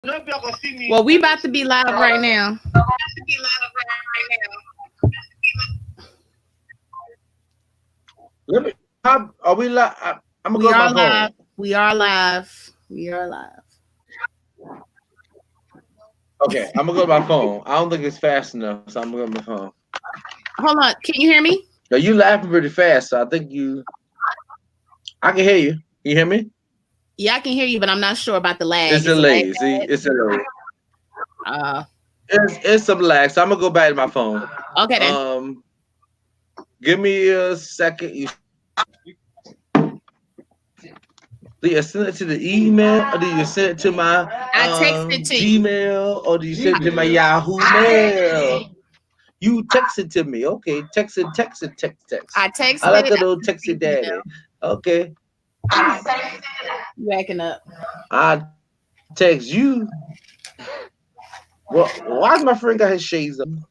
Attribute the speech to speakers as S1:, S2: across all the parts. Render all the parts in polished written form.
S1: Well, we about to be live right now.
S2: Let me. Are we live? I'm gonna
S1: We
S2: go to
S1: are
S2: my
S1: live.
S2: phone.
S1: We are live. We are live.
S2: Okay, I'm gonna go to my phone. I don't think it's fast enough, so I'm gonna go to my phone.
S1: Hold on. Can you hear me?
S2: Now you laughing pretty fast, so I think you. I can hear you. You hear me?
S1: Yeah, I can hear you, but I'm not sure about the lag.
S2: It's
S1: Is the lag
S2: delayed. See,
S1: bad?
S2: it's delayed.
S1: Uh,
S2: It's some lag, so I'm gonna go back to my phone.
S1: okay then.
S2: Give me a second. Do you send it to the email, or do you send it to my
S1: I texted to you.
S2: Gmail, or do you send it to my Yahoo Mail? You text it to me, okay? Text.
S1: I
S2: I
S1: texted
S2: like
S1: it.
S2: a
S1: I
S2: little
S1: sent
S2: texty
S1: the email.
S2: daddy. Okay,
S1: You acting up.
S2: I text you. Well, why my friend got his shades on?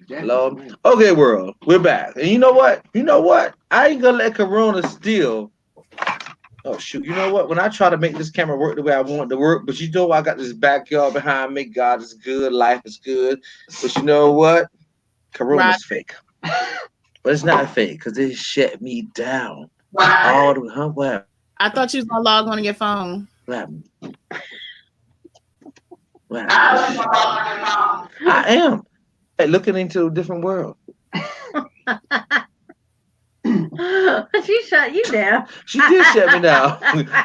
S2: Hello. Okay, world, we're back, and you know what? I ain't gonna let Corona steal. Oh shoot! You know what? When I try to make this camera work the way I want it to work, but you know I got this backyard behind me. God is good, life is good. But you know what?
S1: Right.
S2: Corona's fake. But it's not fake because it shut me down. All the what happened?
S1: I thought you was gonna log on your phone.
S2: What happened? What happened? I am. Hey, looking into a different world.
S3: She shut you down.
S2: She did shut me down.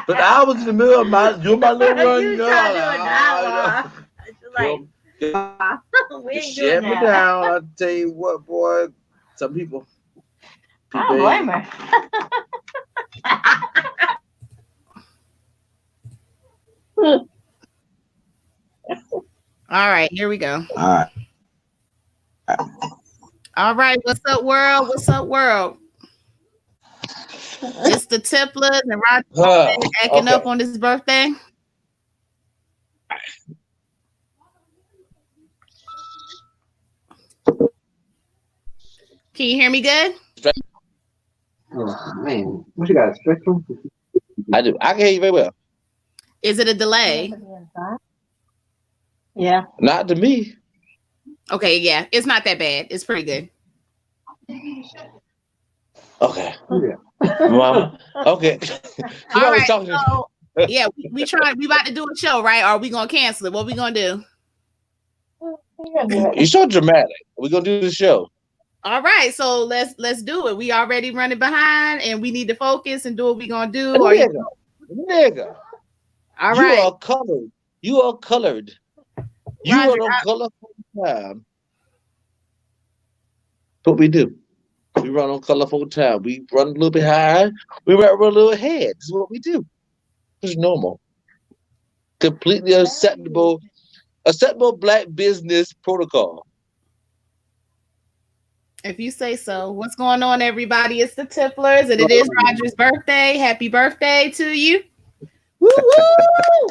S2: But I was in the middle of doing my little run.
S3: You trying to do a dialogue. She's like, we ain't doing
S2: shut me
S3: that.
S2: down. I tell you what, boy. Some people.
S3: I don't blame her.
S1: All right, here we go.
S2: All right.
S1: All right, what's up, world? What's up, world? It's the Tipplers and Roger acting up on his birthday. Can you hear me good?
S4: Oh man, what you got a spectrum?
S2: I do. I can hear you very well.
S1: Is it a delay?
S3: Yeah.
S2: Not to me.
S1: Okay, yeah, it's not that bad. It's pretty good.
S2: Okay.
S4: Yeah.
S2: Mama. Okay.
S1: All right. So, yeah, we about to do a show, right? Or are we gonna cancel it? What we gonna do?
S2: You're so dramatic. We're gonna do the show.
S1: All right, so let's do it. We already running behind, and we need to focus and do what we gonna do.
S2: Nigga.
S1: All right.
S2: You are colored. You are colored. You
S1: Roger,
S2: are on colorful time. What we do. We run on colorful time. We run a little bit high. We run a little ahead. This is what we do. It's normal. Completely acceptable black business protocol.
S1: If you say so. What's going on, everybody? It's the Tipplers, and it is Roger's birthday. Happy birthday to you. Woo woo!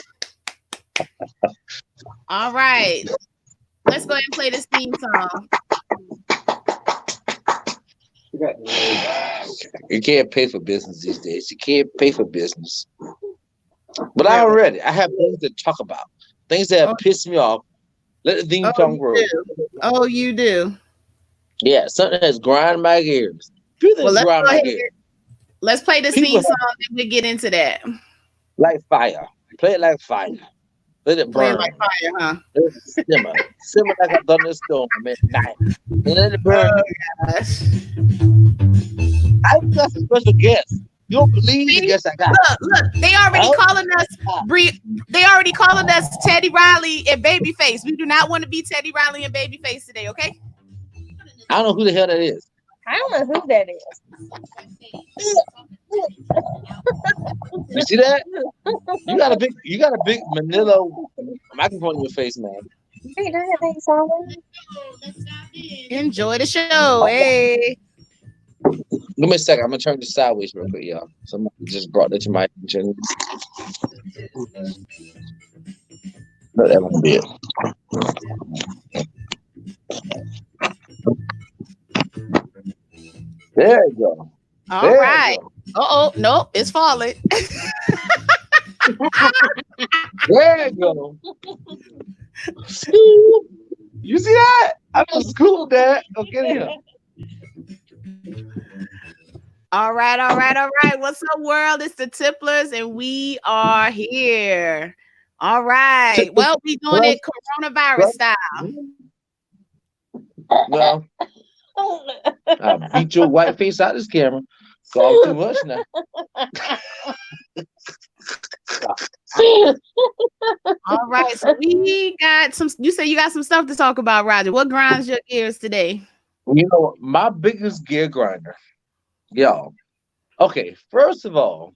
S1: All right. Let's go ahead and play this theme song.
S2: You can't pay for business these days. You can't pay for business. But I have things to talk about. Things that have pissed me off. Let the theme song grow.
S1: Oh, you do.
S2: Yeah, something that's grind my gears.
S1: Let's play this theme song and we get into that.
S2: Like fire. Play it like fire. Let it burn.
S1: Play it like fire, huh?
S2: Let it simmer. Simmer like a thunderstorm at night. And let it burn.
S1: Oh, gosh.
S2: I've got some special guests. You don't believe the guests I got.
S1: Look, they already calling us they already calling us Teddy Riley and Babyface. We do not want to be Teddy Riley and Babyface today, okay?
S2: I don't know who the hell that is.
S3: I don't know who that is.
S2: You see that? You got a big Manila microphone in your face, man.
S1: Enjoy the show. Hey.
S2: Give me a second. I'm gonna turn this sideways real quick, y'all. Somebody just brought that to my attention. No, that won't be it. There you go.
S1: All right. Uh-oh. Nope, it's falling.
S2: There you go. You see that? I was cool, Dad. Okay, here.
S1: All right, all right, all right. What's up, world? It's the Tipplers, and we are here. All right. Well, we doing it coronavirus style.
S2: Well, I beat your white face out of this camera. Talk too much now.
S1: All right. So we got some. You say you got some stuff to talk about, Roger. What grinds your gears today?
S2: You know, my biggest gear grinder, y'all. Okay, first of all,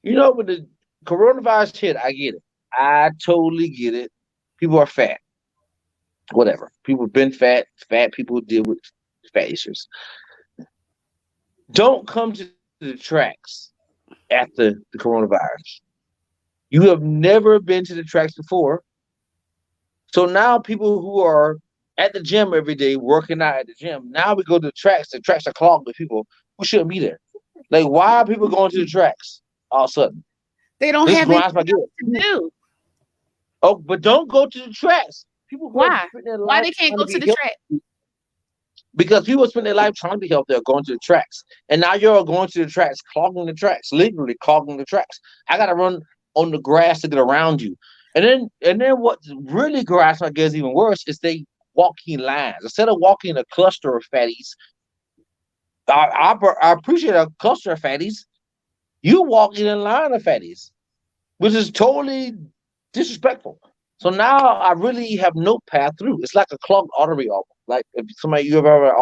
S2: you know, with the coronavirus shit, I get it. I totally get it. People are fat. Whatever. People have been fat. Fat people deal with fat issues. Don't come to the tracks after the coronavirus. You have never been to the tracks before. So now people who are at the gym every day, working out at the gym, now we go to the tracks. The tracks are clogged with people who shouldn't be there. Like, why are people going to the tracks all of a sudden?
S1: They don't have anything to do.
S2: Oh, but don't go to the tracks. People
S1: why? Why they can't go to the track?
S2: Because people spend their life trying to be healthy, going to the tracks, and now you're going to the tracks, clogging the tracks, literally clogging the tracks. I gotta run on the grass to get around you, and then what really grinds my gears even worse is they walking lines instead of walking a cluster of fatties. I appreciate a cluster of fatties. You walk in a line of fatties, which is totally disrespectful. So now I really have no path through. It's like a clogged artery, almost. Like if you ever had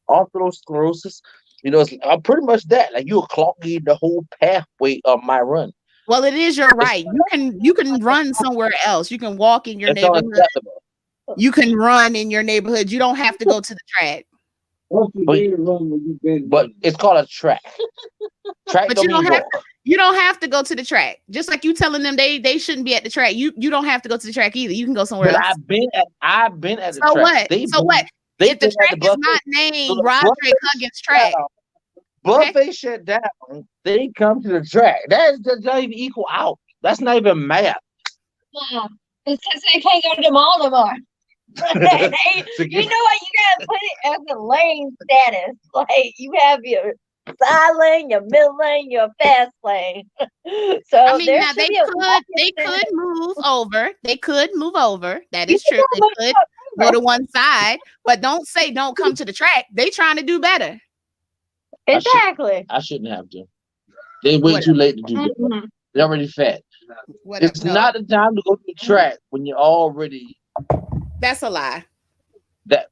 S2: atherosclerosis, you know, it's pretty much that. Like you're clogging the whole pathway of my run.
S1: Well, it is your right. You can run somewhere else. You can walk in your neighborhood. You can run in your neighborhood. You don't have to go to the track.
S2: But it's called a track. Track
S1: but you don't have to go to the track. Just like you telling them they shouldn't be at the track. You don't have to go to the track either. You can go somewhere else.
S2: I've been at the track.
S1: What? If the track is not named Roderick Huggins track.
S2: Buffet shut down. They come to the track. That doesn't even equal out. That's not even math.
S3: Yeah. It's because they can't go to the mall no more. You know what? You gotta put it as a lane status. Like you have your side lane, your middle lane, your fast lane. So
S1: I mean, now they could move over. They could move over. That is true. They could go to one side, but don't come to the track. They trying to do better.
S3: Exactly.
S2: I shouldn't have to. They wait too late to do that. They're already fat. It's not the time to go to the track when you're already.
S1: That's a lie.
S2: That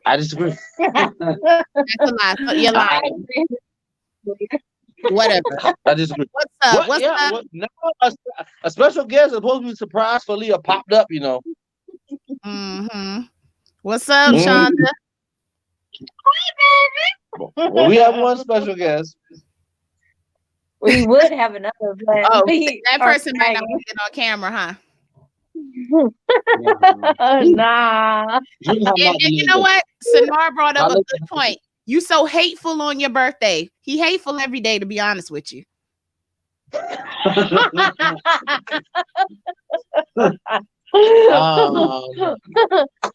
S2: I disagree.
S1: That's a lie. You're lying. Whatever.
S2: I disagree.
S1: What's up? What's up?
S2: No, a special guest is supposed to be surprised for Leah popped up, you know.
S1: What's up, Shonda?
S2: Well, we have one special guest.
S3: We would have another, but
S1: that person might not want to get on camera, huh?
S3: Nah.
S1: And you know what? Sanar brought up a good point. You so hateful on your birthday. He hateful every day, to be honest with you.
S2: Did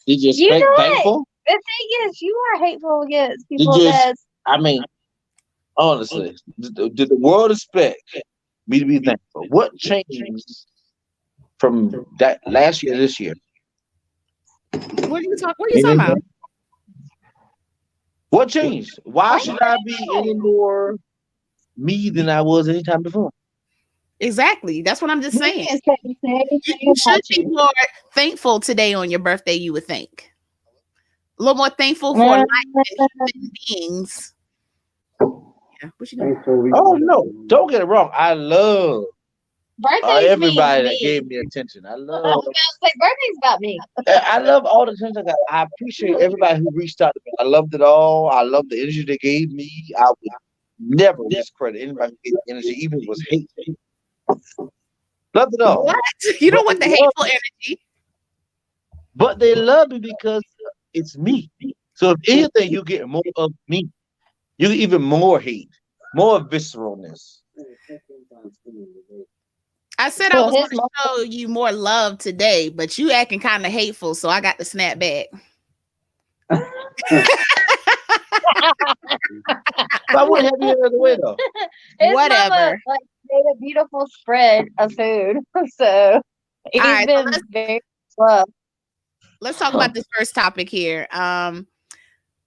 S2: you expect thankful?
S3: The thing is, you are hateful against people
S2: honestly, did the world expect me to be thankful? What changed from that last year to this year?
S1: What are you talking about?
S2: What changed? Why should I be any more me than I was any time before?
S1: Exactly. That's what I'm just saying. You should be more thankful today on your birthday, you would think. A little more thankful for life and human beings. Yeah. What you doing?
S2: Oh no, don't get it wrong. I love everybody that gave me attention. I love
S3: birthday's about me.
S2: I love all the attention I got. I appreciate everybody who reached out to me. I loved it all. I love the energy they gave me. I would never discredit anybody who gave me energy, even if it was hate. Loved it all.
S1: What? You don't want the hateful energy.
S2: But they love me because it's me. So if anything, you get more of me. You get even more hate, more visceralness.
S1: I said I was going to show you more love today, but you acting kind of hateful, so I got to snap back.
S2: I wouldn't have you another way though.
S1: Whatever.
S3: Mama, like, made a beautiful spread of food, so he's been very loved.
S1: Let's talk about this first topic here.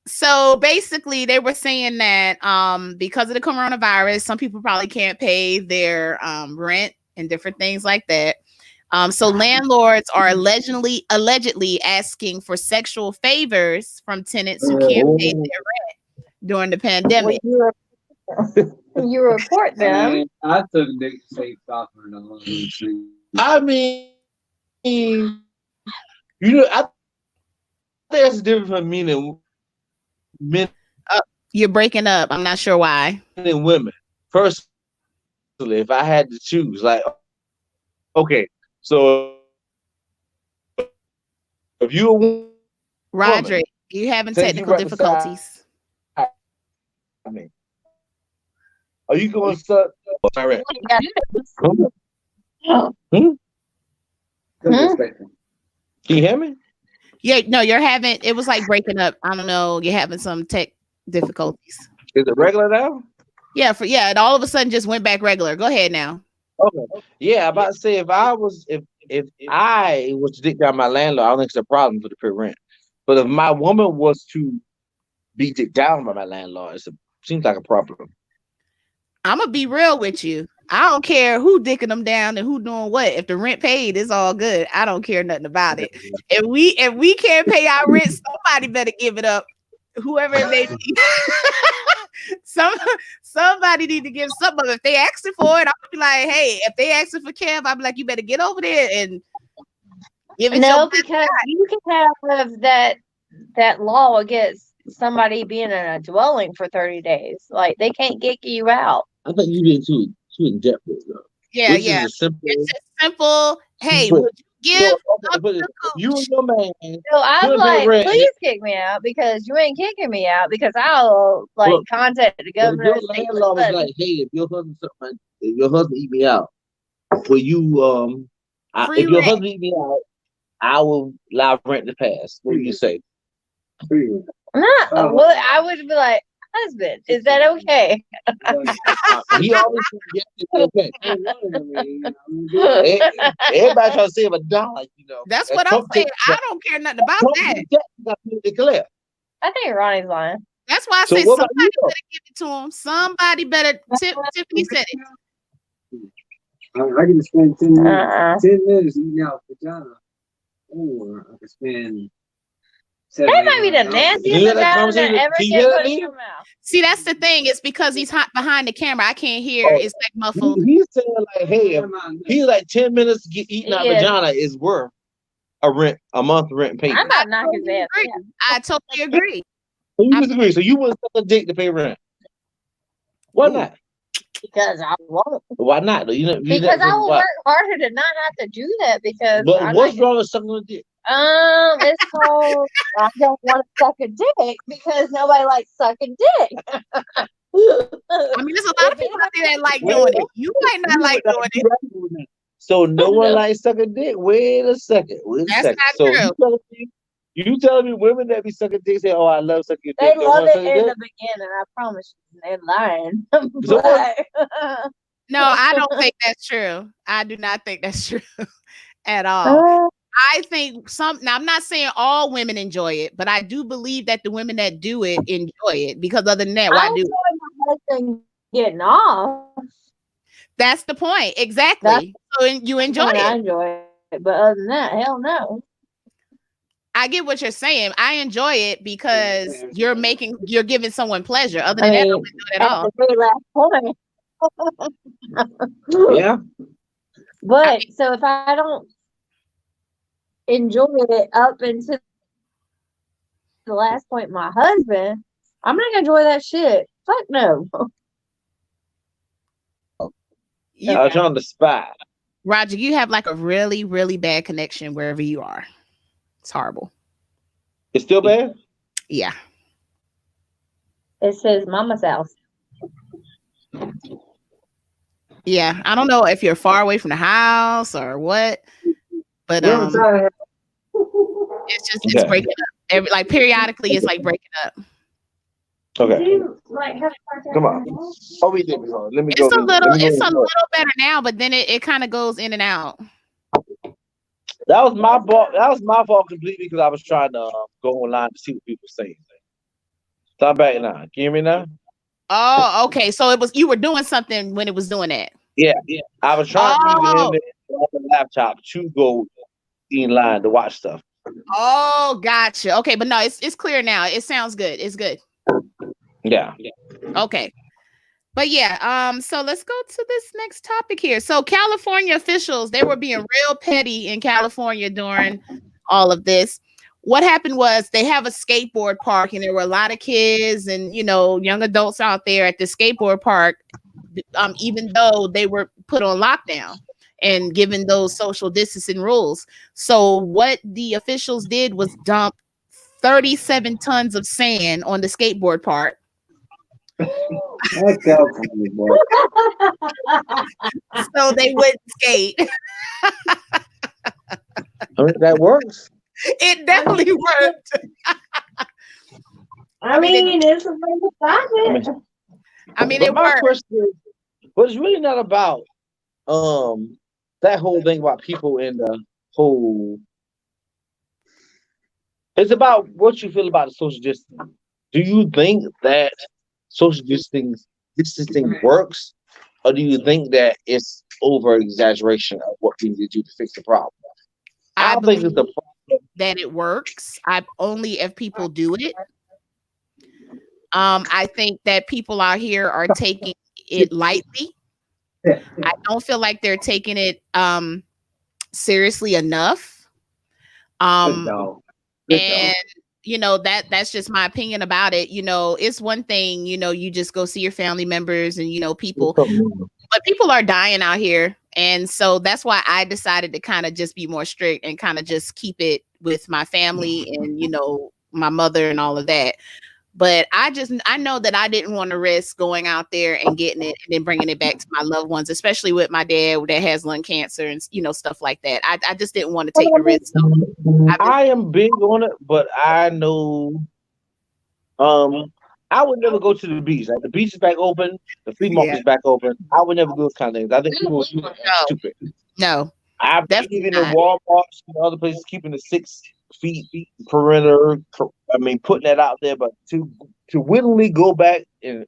S1: So basically, they were saying that because of the coronavirus, some people probably can't pay their rent and different things like that. So landlords are allegedly asking for sexual favors from tenants who can't pay their rent during the pandemic.
S3: You report them.
S4: I took Nick to say softer.
S2: I mean, you know, I think that's different from men.
S1: You're breaking up. I'm not sure why.
S2: And women. Personally, if I had to choose, like, okay, so if you a
S1: Roderick, you having technical difficulties.
S2: I mean, are you going to suck? Can you hear me?
S1: Yeah, no, you're having, it was like breaking up. I don't know. You're having some tech difficulties.
S2: Is it regular now?
S1: Yeah, it all of a sudden just went back regular. Go ahead now.
S2: Okay. Yeah, I'm about to say if I was to dick down my landlord, I don't think it's a problem for the pay rent. But if my woman was to be dicked down by my landlord, it seems like a problem.
S1: I'm gonna be real with you. I don't care who dicking them down and who doing what. If the rent paid, it's all good. I don't care nothing about it. If we can't pay our rent, somebody better give it up. Whoever it may be. Somebody need to give something. If they asking for it, I'll be like, hey, if they asking for Kev, I'll be like, you better get over there and give it.
S3: No, because you can have that law against somebody being in a dwelling for 30 days. Like, they can't kick you out.
S2: I think you did too in depth though.
S1: Yeah, yeah. It's a simple. Hey, would you give
S2: you and your man?
S3: So I'm like, please kick me out, because you ain't kicking me out, because I'll contact the governor.
S2: If your landlord was like, hey, if your husband eat me out, will you if your husband eat me out, I will allow rent to pass. What do you say?
S3: Well, I would be like, husband, is that okay?
S2: He always says yes, it's okay. Everybody trying to save $1, you know.
S1: That's what I'm saying. I don't care nothing about that.
S3: I think Ronnie's lying.
S1: That's why I say somebody better give it to him. Somebody better. Tiffany said it.
S4: I can spend 10 minutes eating out vagina, or I can spend.
S3: That might be the nastiest vagina that ever get put in your mouth.
S1: See, that's the thing. It's because he's hot behind the camera. I can't hear. It's like muffled.
S2: He's saying like, hey, he's like 10 minutes eating out vagina is worth a month rent payment.
S3: I'm about to knock his ass.
S1: I totally agree.
S2: So you disagree. So you wouldn't suck a dick to pay rent? Why not?
S3: Because I won't.
S2: Why not?
S3: Because I will work harder to not have to do that. Because
S2: what's wrong with sucking a dick?
S3: It's called I don't want to suck a dick because nobody likes sucking dick.
S1: I mean, there's a lot of people out there that like doing it. You might not like doing it.
S2: So no one likes sucking dick. Wait a second.
S1: That's not true.
S2: You telling me women that be sucking dick say, "Oh, I love sucking dick."
S3: They love it in the beginning. I promise you, they're lying.
S1: No, I don't think that's true. I do not think that's true at all. I think now I'm not saying all women enjoy it, but I do believe that the women that do it enjoy it, because other than that, why do it?
S3: My husband getting off.
S1: That's the point. Exactly. So you enjoy it.
S3: I enjoy it, but other than that, hell no.
S1: I get what you're saying. I enjoy it because you're giving someone pleasure. Other than that, I don't do it at all.
S3: The last point.
S2: Yeah.
S3: But so if I don't enjoy it up until the last point, my husband, I'm not gonna enjoy that shit. Fuck no.
S2: I was on the spot.
S1: Roger, you have like a really, really bad connection wherever you are. It's horrible.
S2: It's still bad?
S1: Yeah.
S3: It says mama's house.
S1: Yeah, I don't know if you're far away from the house or what, but it's breaking up. Like periodically, it's like breaking up.
S2: Okay. Come on. Oh, we did. Let me go.
S1: It's a little better now, but then it kind of goes in and out.
S2: That was my fault. That was my fault completely because I was trying to go online to see what people saying. So I'm back now. Can you hear me now?
S1: Oh, okay. So you were doing something when it was doing that.
S2: Yeah. I was trying to use the internet on the laptop to go in line to watch stuff.
S1: Oh, gotcha. Okay, but no, it's clear now. It sounds good. It's good.
S2: Yeah.
S1: Okay. But yeah, so let's go to this next topic here. So California officials, they were being real petty in California during all of this. What happened was they have a skateboard park and there were a lot of kids and, young adults out there at the skateboard park, even though they were put on lockdown and given those social distancing rules. So what the officials did was dump 37 tons of sand on the skateboard park. So they wouldn't skate.
S2: That works.
S1: It definitely worked.
S3: I mean, it's a way to stop it.
S1: It
S2: my
S1: worked.
S2: question but it's really not about that whole thing about people in the whole. It's about what you feel about the social distancing. Do you think that social distancing works, or do you think that it's over exaggeration of what we need to do to fix the problem?
S1: I think it's the problem that it works. Only if people do it. I think that people out here are taking it lightly. I don't feel like they're taking it seriously enough. And that's just my opinion about it. It's one thing, you just go see your family members and people, but people are dying out here. And so that's why I decided to kind of just be more strict and kind of just keep it with my family and my mother and all of that. But I know that I didn't want to risk going out there and getting it and then bringing it back to my loved ones, especially with my dad that has lung cancer and stuff like that. I just didn't want to take the risk.
S2: I am big on it, but I know I would never go to the beach. Like the beach is back open, the flea market is back open. I would never do those kind of things. I think people are stupid.
S1: No.
S2: I've even in Walmart and other places keeping the 6 feet perimeter. Putting that out there, but to willingly go back and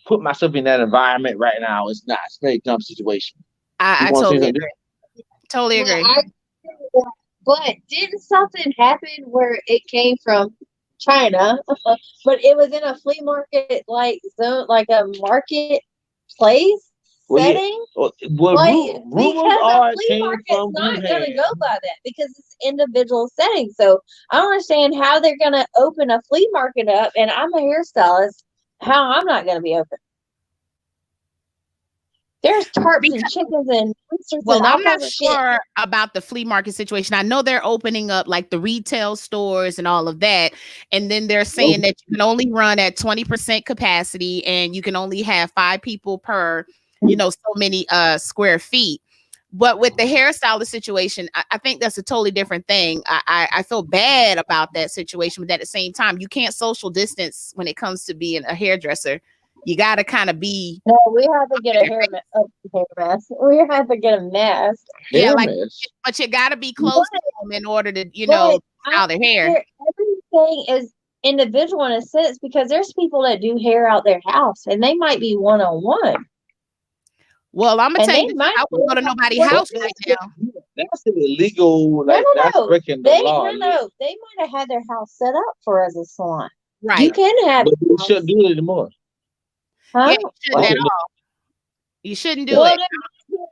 S2: put myself in that environment right now is not. It's a very dumb situation.
S3: I
S1: totally agree. Totally agree.
S3: But didn't something happen where it came from China, but it was in a flea market like zone, like a market place? Setting?
S2: Rumors are it came from
S3: not going to go by that because it's individual settings. So I don't understand how they're going to open a flea market up, and I'm a hairstylist. How I'm not going to be open? There's tarps and chickens and roosters.
S1: Well, I'm not sure about the flea market situation. I know they're opening up like the retail stores and all of that, and then they're saying that you can only run at 20% capacity, and you can only have 5 people per. So many square feet. But with the hairstylist situation, I think that's a totally different thing. I feel bad about that situation, but at the same time, you can't social distance when it comes to being a hairdresser. You got to kind of be.
S3: No, we have to get a hair mask. We have to get a mask.
S1: Yeah, but you got to be close to them in order to, style their hair.
S3: Everything is individual in a sense because there's people that do hair out their house and they might be one-on-one.
S1: Well, I'm gonna tell you, I wouldn't go to nobody's house right now.
S2: That's illegal. Like, that's breaking the law.
S3: No, they might have had their house set up for as a salon.
S1: Right.
S3: You can have.
S2: But you shouldn't do it anymore.
S3: Huh?
S1: Yeah, you shouldn't at all. You shouldn't do it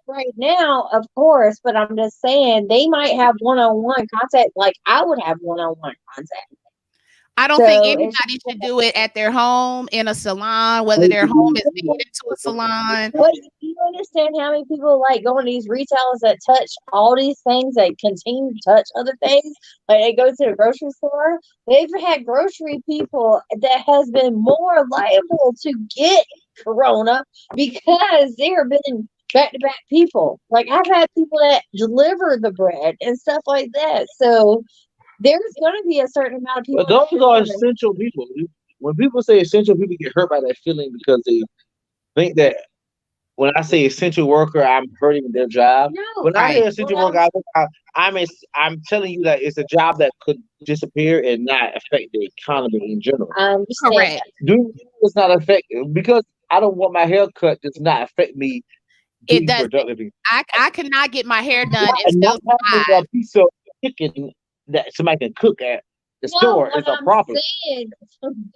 S3: right now, of course. But I'm just saying they might have one-on-one contact. Like I would have one-on-one contact.
S1: I don't think anybody should do it at their home in a salon, whether their home is made into a salon.
S3: But you understand how many people like going to these retailers that touch all these things that continue to touch other things? Like they go to the grocery store. They've had grocery people that has been more liable to get corona because there have been back-to-back people. Like I've had people that deliver the bread and stuff like that. So there's going to be a certain amount of people.
S2: But those are essential people. When people say essential, people get hurt by that feeling because they think that when I say essential worker, I'm hurting their job.
S3: No,
S2: when I hear essential worker, I'm telling you that it's a job that could disappear and not affect the economy in general.
S3: Correct.
S2: Does not affect because I don't want my hair cut. Does not affect me.
S1: It does. I cannot get my hair done and still
S2: survive. A piece of chicken that somebody can cook at the store is a problem.
S3: Saying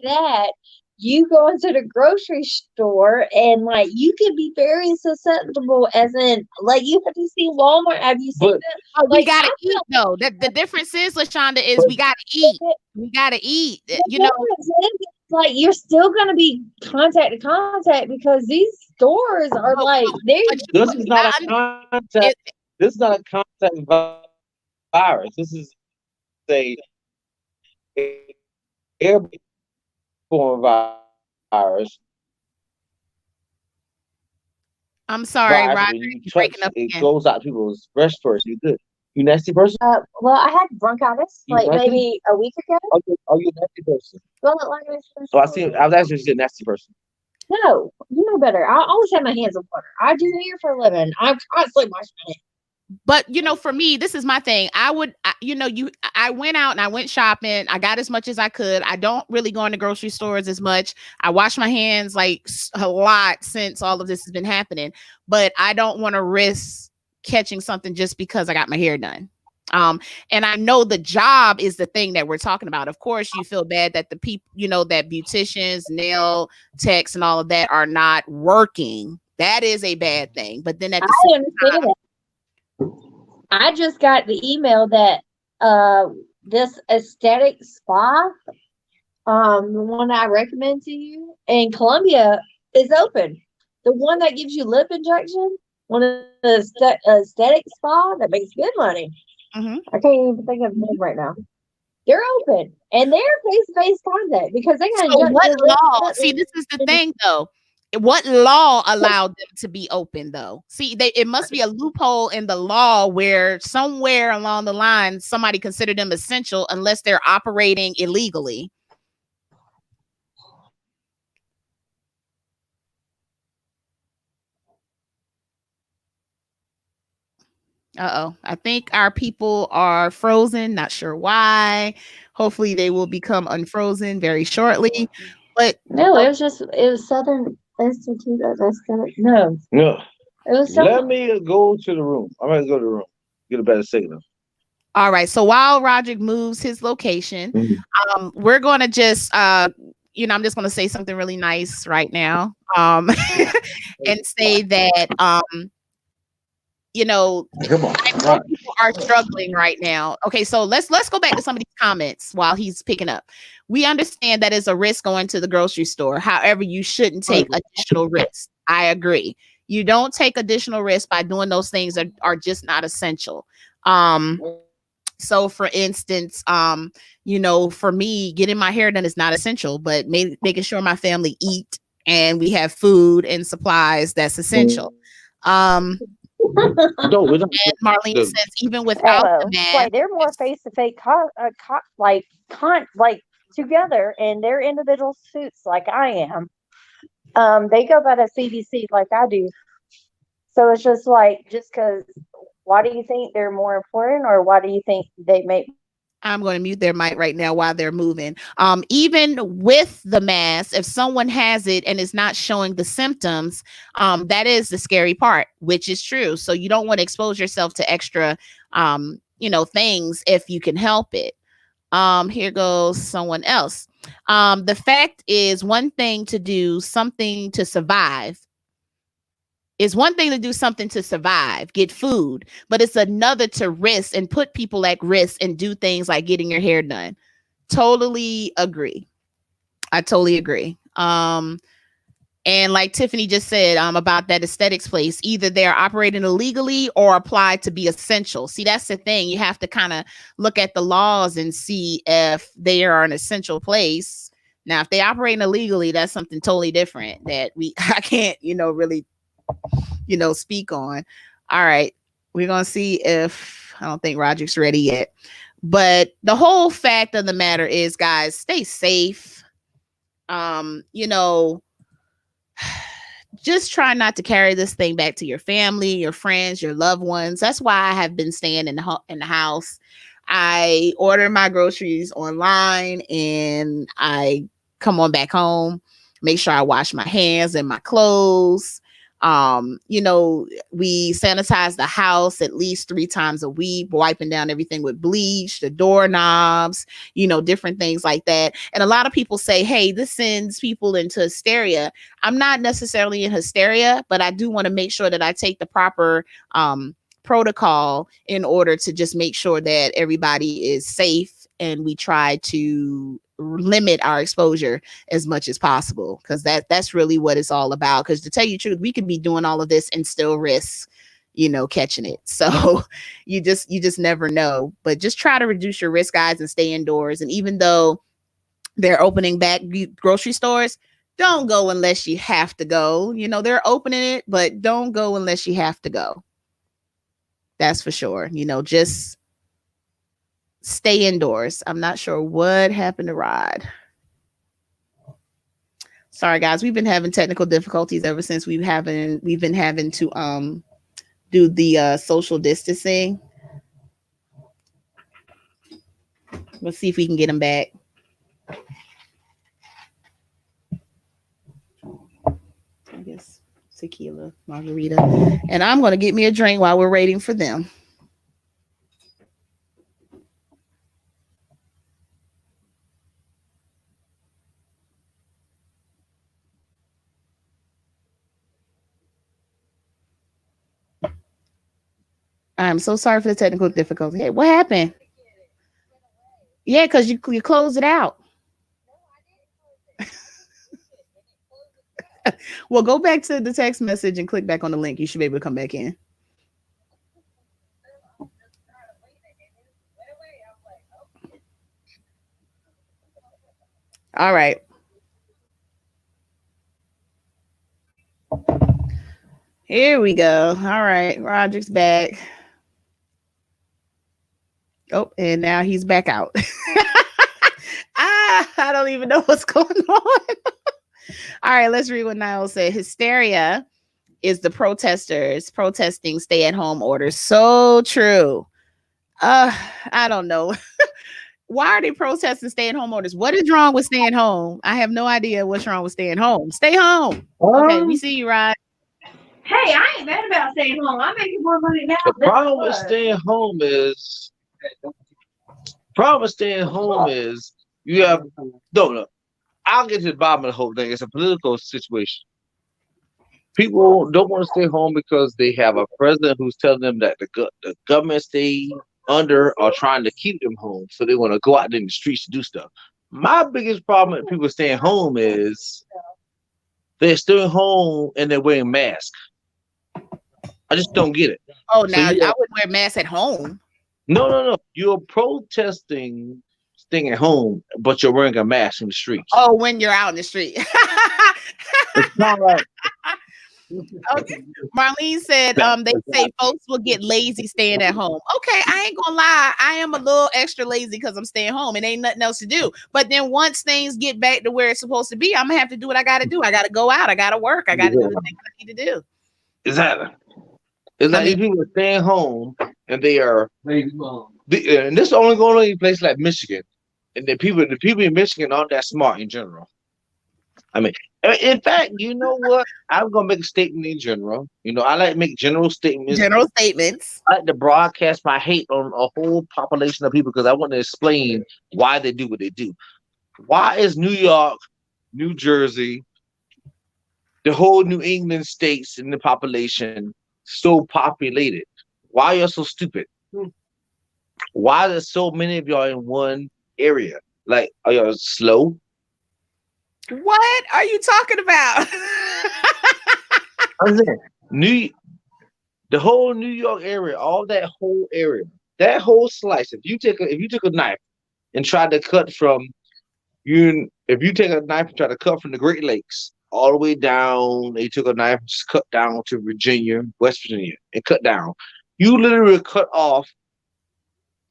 S3: that you go into the grocery store and like you can be very susceptible, as in like you have to see Walmart. Have you seen that?
S1: We gotta eat though. The difference is, LaShonda, is we gotta eat. We gotta eat. You know,
S3: like you're still gonna be contact to contact because these stores are like they.
S2: This is not a contact. This is not a contact virus. This is a airborne virus.
S1: I'm sorry, Roger. You're breaking up again.
S2: It goes out people's respiratory. You good? You nasty person?
S3: Well, I had bronchitis maybe a week ago.
S2: Are you a nasty person?
S3: Well,
S2: I was actually just a nasty person.
S3: No, you know better. I always have my hands on water. I do hair for a living. I'm constantly washing my hands.
S1: But for me, this is my thing. I went out and I went shopping. I got as much as I could. I don't really go into grocery stores as much. I wash my hands like a lot since all of this has been happening, but I don't want to risk catching something just because I got my hair done. And I know the job is the thing that we're talking about. Of course, you feel bad that the people, that beauticians, nail techs and all of that are not working. That is a bad thing. But then at the same time,
S3: I just got the email that this aesthetic spa, the one I recommend to you in Columbia, is open. The one that gives you lip injection, one of the aesthetic spa that makes good money.
S1: Mm-hmm.
S3: I can't even think of the name right now. They're open and they're face-to-face contact because they got.
S1: So what law? See, this is the thing, though. What law allowed them to be open, though? See, it must be a loophole in the law where somewhere along the line somebody considered them essential unless they're operating illegally. I think our people are frozen. Not sure why. Hopefully they will become unfrozen very shortly. But
S3: no, it was Southern Institute of Aesthetic. No. It was
S2: Let me go to the room. I'm going to go to the room. Get a better signal.
S1: All right. So while Roger moves his location, we're going to just, I'm just going to say something really nice right now, and say that, people are struggling right now. Okay, so let's go back to some of these comments while he's picking up. We understand that it's a risk going to the grocery store. However, you shouldn't take additional risks. I agree. You don't take additional risks by doing those things that are just not essential. So for instance, for me, getting my hair done is not essential, but making sure my family eat and we have food and supplies, that's essential. And Marlene says even without the mask,
S3: like they're more face-to-face together in their individual suits like I am. They go by the CDC like I do. So it's just because why do you think they're more important, or why do you think they make?
S1: I'm going to mute their mic right now while they're moving. Even with the mask, if someone has it and is not showing the symptoms, that is the scary part, which is true. So you don't want to expose yourself to extra, things if you can help it. Here goes someone else. The fact is, one thing to do something to survive. It's one thing to do something to survive, get food, but it's another to risk and put people at risk and do things like getting your hair done. Totally agree. I totally agree. And like Tiffany just said about that aesthetics place, either they're operating illegally or applied to be essential. See, that's the thing. You have to kind of look at the laws and see if they are an essential place. Now, if they operate illegally, that's something totally different that I can't, really speak on. All right. We're going to see if I don't think Roderick's ready yet. But the whole fact of the matter is, guys, stay safe. Just try not to carry this thing back to your family, your friends, your loved ones. That's why I have been staying in the house. I order my groceries online and I come on back home, make sure I wash my hands and my clothes. We sanitize the house at least 3 times a week, wiping down everything with bleach, the doorknobs, different things like that. And a lot of people say, hey, this sends people into hysteria. I'm not necessarily in hysteria, but I do want to make sure that I take the proper protocol in order to just make sure that everybody is safe and we try to limit our exposure as much as possible, because that's really what it's all about. Because to tell you the truth, we could be doing all of this and still risk catching it. So you just never know. But just try to reduce your risk, guys, and stay indoors. And even though they're opening back grocery stores, don't go unless you have to go. They're opening it, but don't go unless you have to go. That's for sure. Just stay indoors. I'm not sure what happened to Rod. Sorry, guys. We've been having technical difficulties ever since we've been having to do the social distancing. Let's see if we can get him back. I guess tequila margarita. And I'm going to get me a drink while we're waiting for them. I'm so sorry for the technical difficulty. Hey, what happened? Yeah, because you closed it out. Well, go back to the text message and click back on the link. You should be able to come back in. All right. Here we go. All right. Roderick's back. Oh, and now he's back out. I don't even know what's going on. All right, let's read what Niall said. Hysteria is the protesters protesting stay-at-home orders. So true. I don't know. Why are they protesting stay-at-home orders? What is wrong with staying home? I have no idea what's wrong with staying home. Stay home. Okay, we see you, Rod.
S3: Hey, I ain't mad about staying home. I'm making more money now.
S2: The problem with staying home is you have no. I'll get to the bottom of the whole thing. It's a political situation. People don't want to stay home because they have a president who's telling them that the government they under are trying to keep them home, so they want to go out in the streets to do stuff. My biggest problem with people staying home is they're staying home and they're wearing masks. I just don't get it.
S1: Oh, now I wouldn't wear masks at home.
S2: No. You're protesting staying at home, but you're wearing a mask in the streets.
S1: Oh, when you're out in the street.
S2: It's not like.
S1: Okay. Marlene said they say folks will get lazy staying at home. Okay, I ain't gonna lie, I am a little extra lazy because I'm staying home and ain't nothing else to do. But then once things get back to where it's supposed to be, I'm gonna have to do what I gotta do. I gotta go out, I gotta work, I gotta do the things I need to do.
S2: Exactly. It's like these people are staying home and they are and this is only going on in places like Michigan. And the people in Michigan aren't that smart in general. I mean, in fact, you know what? I'm gonna make a statement in general. I like to make general statements.
S1: General statements.
S2: I like to broadcast my hate on a whole population of people because I want to explain why they do what they do. Why is New York, New Jersey, the whole New England states in the population so populated? Why are you so stupid? Why are there so many of y'all in one area? Like, are y'all slow?
S1: What are you talking about?
S2: The whole New York area, all that whole area, that whole slice. If you took a knife and tried to cut from the Great Lakes all the way down. They took a knife and just cut down to Virginia, West Virginia, and cut down. You literally cut off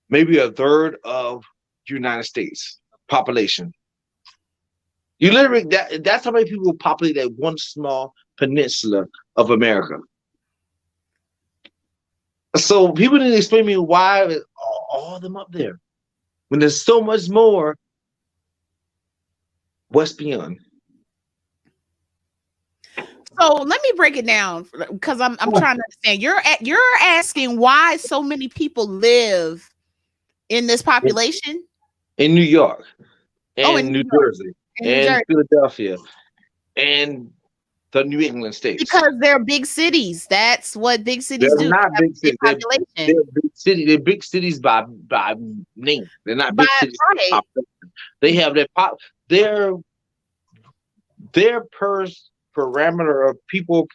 S2: maybe a third of the United States population. You literally that's how many people populate that one small peninsula of America. So people didn't explain to me why all of them up there when there's so much more west beyond.
S1: So let me break it down because I'm trying to understand. You're asking why so many people live in this population
S2: in New York, and
S1: in
S2: New Jersey, and Philadelphia, and the New England states.
S1: Because they're big cities. That's what big cities do.
S2: They're not big cities. They're big cities by name. They're not big cities. Right. They have their per parameter of people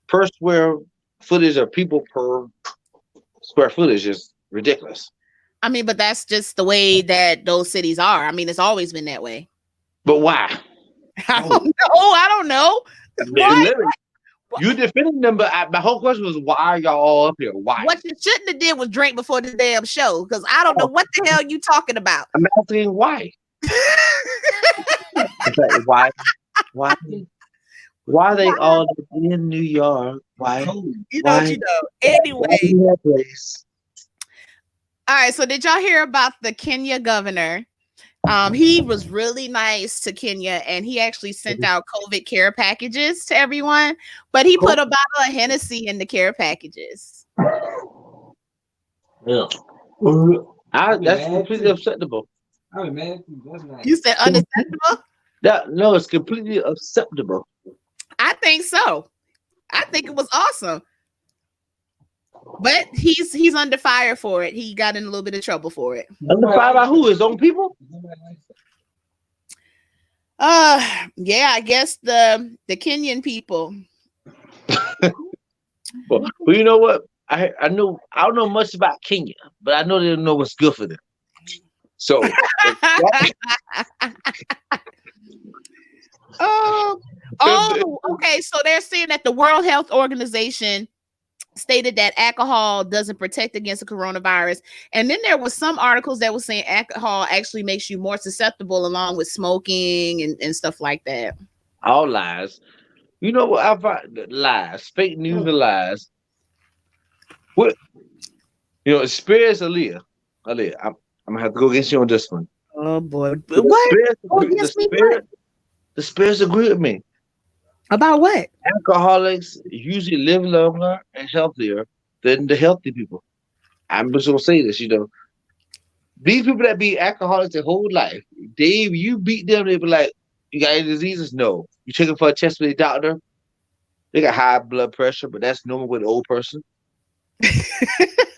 S2: per square footage of people per square footage is ridiculous.
S1: I mean, but that's just the way that those cities are. I mean, it's always been that way.
S2: But why?
S1: I don't know. Why?
S2: You defending them, but my whole question was, why are y'all all up here? Why?
S1: What you shouldn't have did was drink before the damn show, because I don't know what the hell you talking about.
S2: I'm asking why. Why? Why are they all in New York? Why?
S1: You know. Anyway. All right. So did y'all hear about the Kenya governor? He was really nice to Kenya, and he actually sent out COVID care packages to everyone, but he put a bottle of Hennessy in the care packages.
S2: Yeah. That's completely acceptable.
S1: You said unacceptable?
S2: No, it's completely acceptable.
S1: I think so. I think it was awesome. But he's under fire for it. He got in a little bit of trouble for it.
S2: Under fire by who? His own people?
S1: Yeah, I guess the Kenyan people.
S2: Well, you know what? I don't know much about Kenya, but I know they don't know what's good for them. So
S1: okay. So they're saying that the World Health Organization stated that alcohol doesn't protect against the coronavirus. And then there was some articles that was saying alcohol actually makes you more susceptible along with smoking and stuff like that.
S2: All lies. You know what? I find lies, fake news and lies. What? You know, experience Aaliyah. I'm gonna have to go against you on this one.
S1: Oh boy. What?
S2: The spirits agree with me.
S1: About what?
S2: Alcoholics usually live longer and healthier than the healthy people. I'm just gonna say this, these people that be alcoholics their whole life, you beat them, they be like, you got any diseases? No. You take them for a test with a doctor, they got high blood pressure, but that's normal with an old person.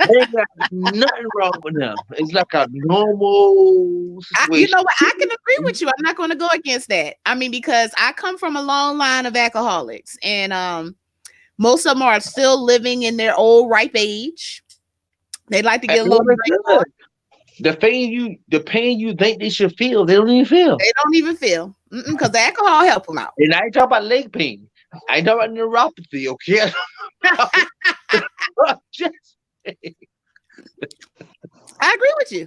S2: Ain't got nothing wrong with them. It's like a normal situation.
S1: You know what? I can agree with you. I'm not going to go against that. I mean, because I come from a long line of alcoholics, and most of them are still living in their old ripe age. They like to get a little bit more.
S2: The pain you think they should feel, they don't even feel.
S1: They don't even feel because the alcohol help them out.
S2: And I ain't talking about leg pain. I know about neuropathy, okay?
S1: I agree with you.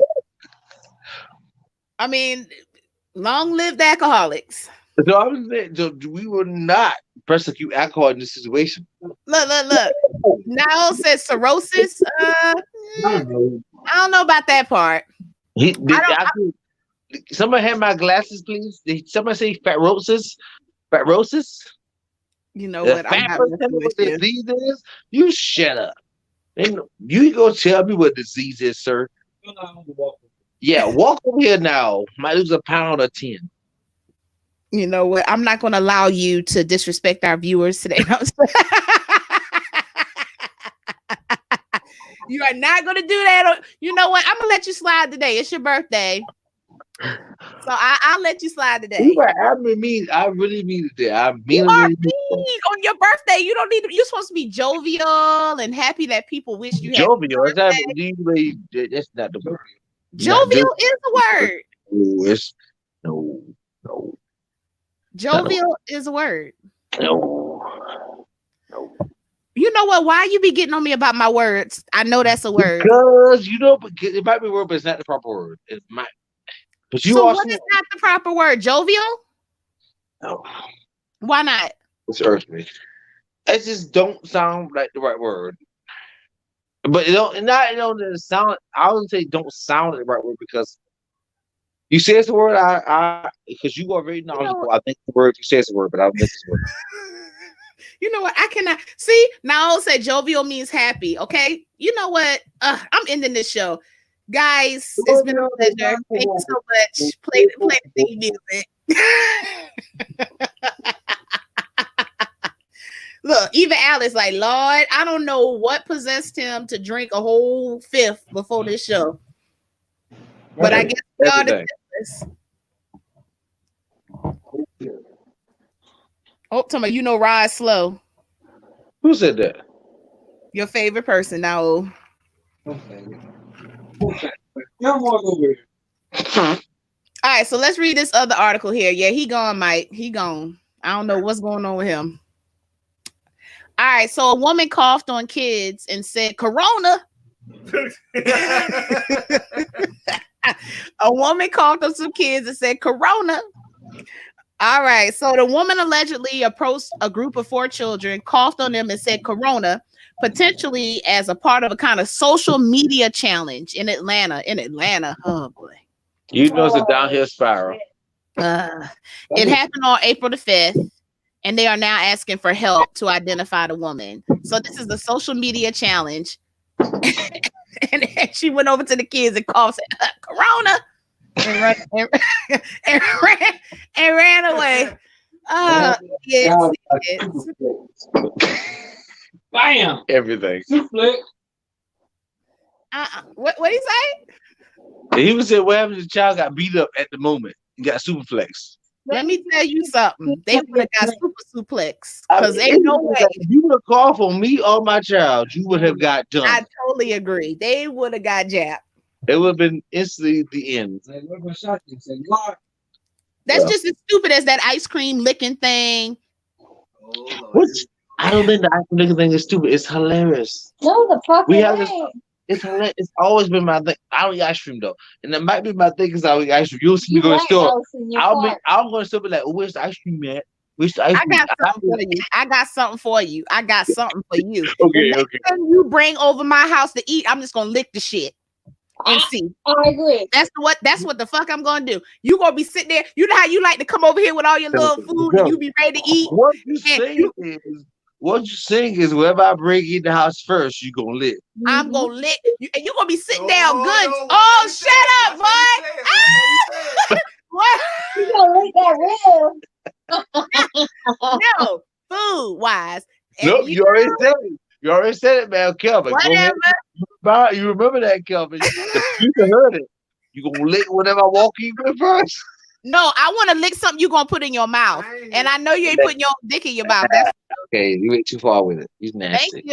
S1: I mean, long live the alcoholics.
S2: So I was saying, we will not persecute alcohol in this situation.
S1: Look. Now says cirrhosis. I don't know about that part.
S2: Somebody hand my glasses, please. Somebody say fibrosis. Fibrosis.
S1: You know what? I'm not
S2: what disease is. You shut up. You gonna tell me what disease is, sir? Yeah, walk over here now. Might lose a pound or 10.
S1: You know what? I'm not going to allow you to disrespect our viewers today. You are not going to do that. You know what? I'm going to let you slide today. It's your birthday. So I'll let you slide today.
S2: I really mean it. I mean
S1: it. On your birthday, you don't need to. You're supposed to be jovial and happy that people wish you had.
S2: Jovial. That's not the word.
S1: Jovial is the word.
S2: No.
S1: Jovial is a word.
S2: No.
S1: You know what? Why you be getting on me about my words? I know that's a word.
S2: Because it might be a word, but it's not the proper word. It might. But you
S1: so
S2: also.
S1: What is not the proper word? Jovial?
S2: No.
S1: Why not?
S2: It's earthly. It just don't sound like the right word. But it don't sound. I wouldn't say don't sound like the right word because you say it's a word. Because you are very knowledgeable. I think the word you say it's a word, but I don't think it's a word.
S1: You know what? I cannot see now. I'll say jovial means happy. Okay. You know what? I'm ending this show, guys. It's been a pleasure. Thank you so much. Play the theme music. Look, even Alice like, Lord, I don't know what possessed him to drink a whole fifth before this show, but I guess we are the Tipplers. Oh, tell me, Rod Slow.
S2: Who said that?
S1: Your favorite person now. All right, so let's read this other article here. Yeah, he gone, Mike. He gone. I don't know what's going on with him. All right, so a woman coughed on kids and said, Corona. A woman coughed on some kids and said, Corona. All right, so the woman allegedly approached a group of 4 children, coughed on them and said Corona, potentially as a part of a kind of social media challenge in Atlanta. Oh, boy.
S2: You know it's a downhill spiral.
S1: It happened on April the 5th, and they are now asking for help to identify the woman. So this is the social media challenge. And she went over to the kids and coughed, said, Corona. And ran away. Yes.
S2: Bam! Everything.
S1: What did he say?
S2: He was saying what happened to the child got beat up at the moment. He got superflex.
S1: Let me tell you something. They would have got super suplex. Because ain't no way.
S2: If you would have called for me or my child, you would have got done.
S1: I totally agree. They would have got jabbed.
S2: It would have been instantly the end.
S1: That's just as stupid as that ice cream licking thing.
S2: Which I don't think the ice cream licking thing is stupid. It's hilarious.
S3: No, the fuck
S2: we have this. It's hilarious. It's always been my thing. I don't eat ice cream though, and that might be my thing because I eat ice cream. You'll see me go to the store. I'm going to still be like, oh, where's the ice cream at?
S1: I got something for you. I got something for you.
S2: Okay.
S1: You bring over my house to eat, I'm just gonna lick the shit and see.
S3: I agree.
S1: That's what the fuck I'm gonna do. You gonna be sitting there. You know how you like to come over here with all your little food and you be ready to eat.
S2: What you saying is wherever I bring in the house first, you gonna lick.
S1: I'm gonna lick you, and you gonna be sitting down good. Oh, shut up, boy! What?
S3: You gonna lick that rib?
S1: No, food wise.
S2: Nope, you already said it. You already said it, man, Kelvin.
S1: Whatever.
S2: You remember that, Kelvin? You heard it. You gonna lick whatever I walk in with first.
S1: No, I want to lick something you gonna put in your mouth, and I know you ain't putting your dick in your mouth. That's
S2: okay. You went too far with it. He's nasty.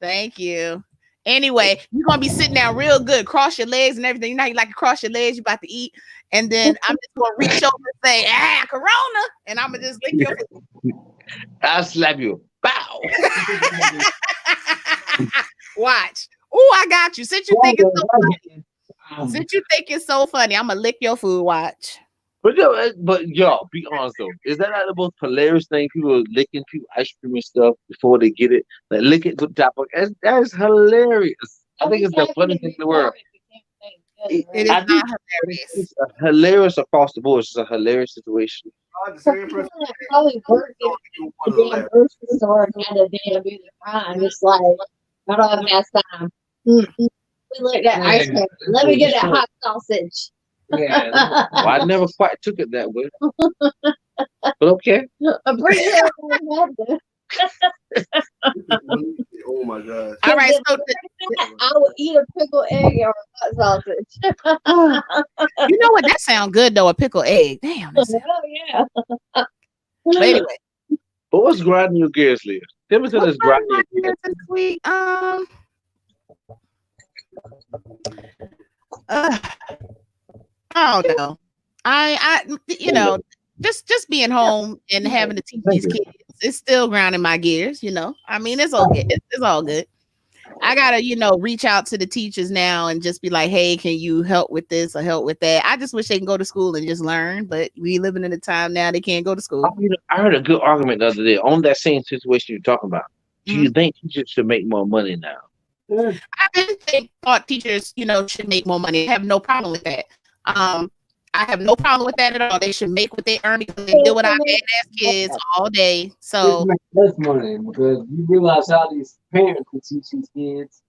S1: Thank you. Anyway, you're gonna be sitting down real good, cross your legs and everything. You know how you like to cross your legs. You about to eat, and then I'm just gonna reach over and say, Corona, and I'm gonna just lick your food.
S2: I'll slap you. Bow.
S1: Watch. Oh, I got you. Since you think it's so funny. I'm gonna lick your food. Watch.
S2: But y'all, be honest though. Is that not the most hilarious thing? People are licking people ice cream and stuff before they get it. Like lick it to the top. That is hilarious. I think it's the funniest thing in the world.
S1: It is not hilarious.
S2: It's hilarious across the board. It's a hilarious situation.
S3: Probably work in the damn grocery store and had a damn do the crime. It's like, I don't have enough time. We look at ice cream. Let me get that hot sausage.
S2: Yeah, well, I never quite took it that way. But okay.
S3: I'm pretty sure I have to.
S4: Oh my god.
S1: All right, so
S3: I would eat a pickled egg or a hot sausage.
S1: You know what? That sounds good though, a pickled egg. Damn.
S3: Yeah.
S1: But anyway.
S2: But what's grinding your gears, Leah? Tell me this grinding your gears
S1: this week. I don't know. I just being home and having to teach these kids, it's still grounding my gears, you know. I mean, it's okay. It's all good. I gotta, reach out to the teachers now and just be like, hey, can you help with this or help with that? I just wish they can go to school and just learn, but we living in a time now they can't go to school.
S5: I heard a good argument the other day on that same situation you're talking about. Do you think teachers should make more money now?
S1: I really thought teachers, should make more money. I have no problem with that. I have no problem with that at all. They should make what they earn because they deal with our badass kids all day. So
S4: make less money because you realize how these parents can teach these kids.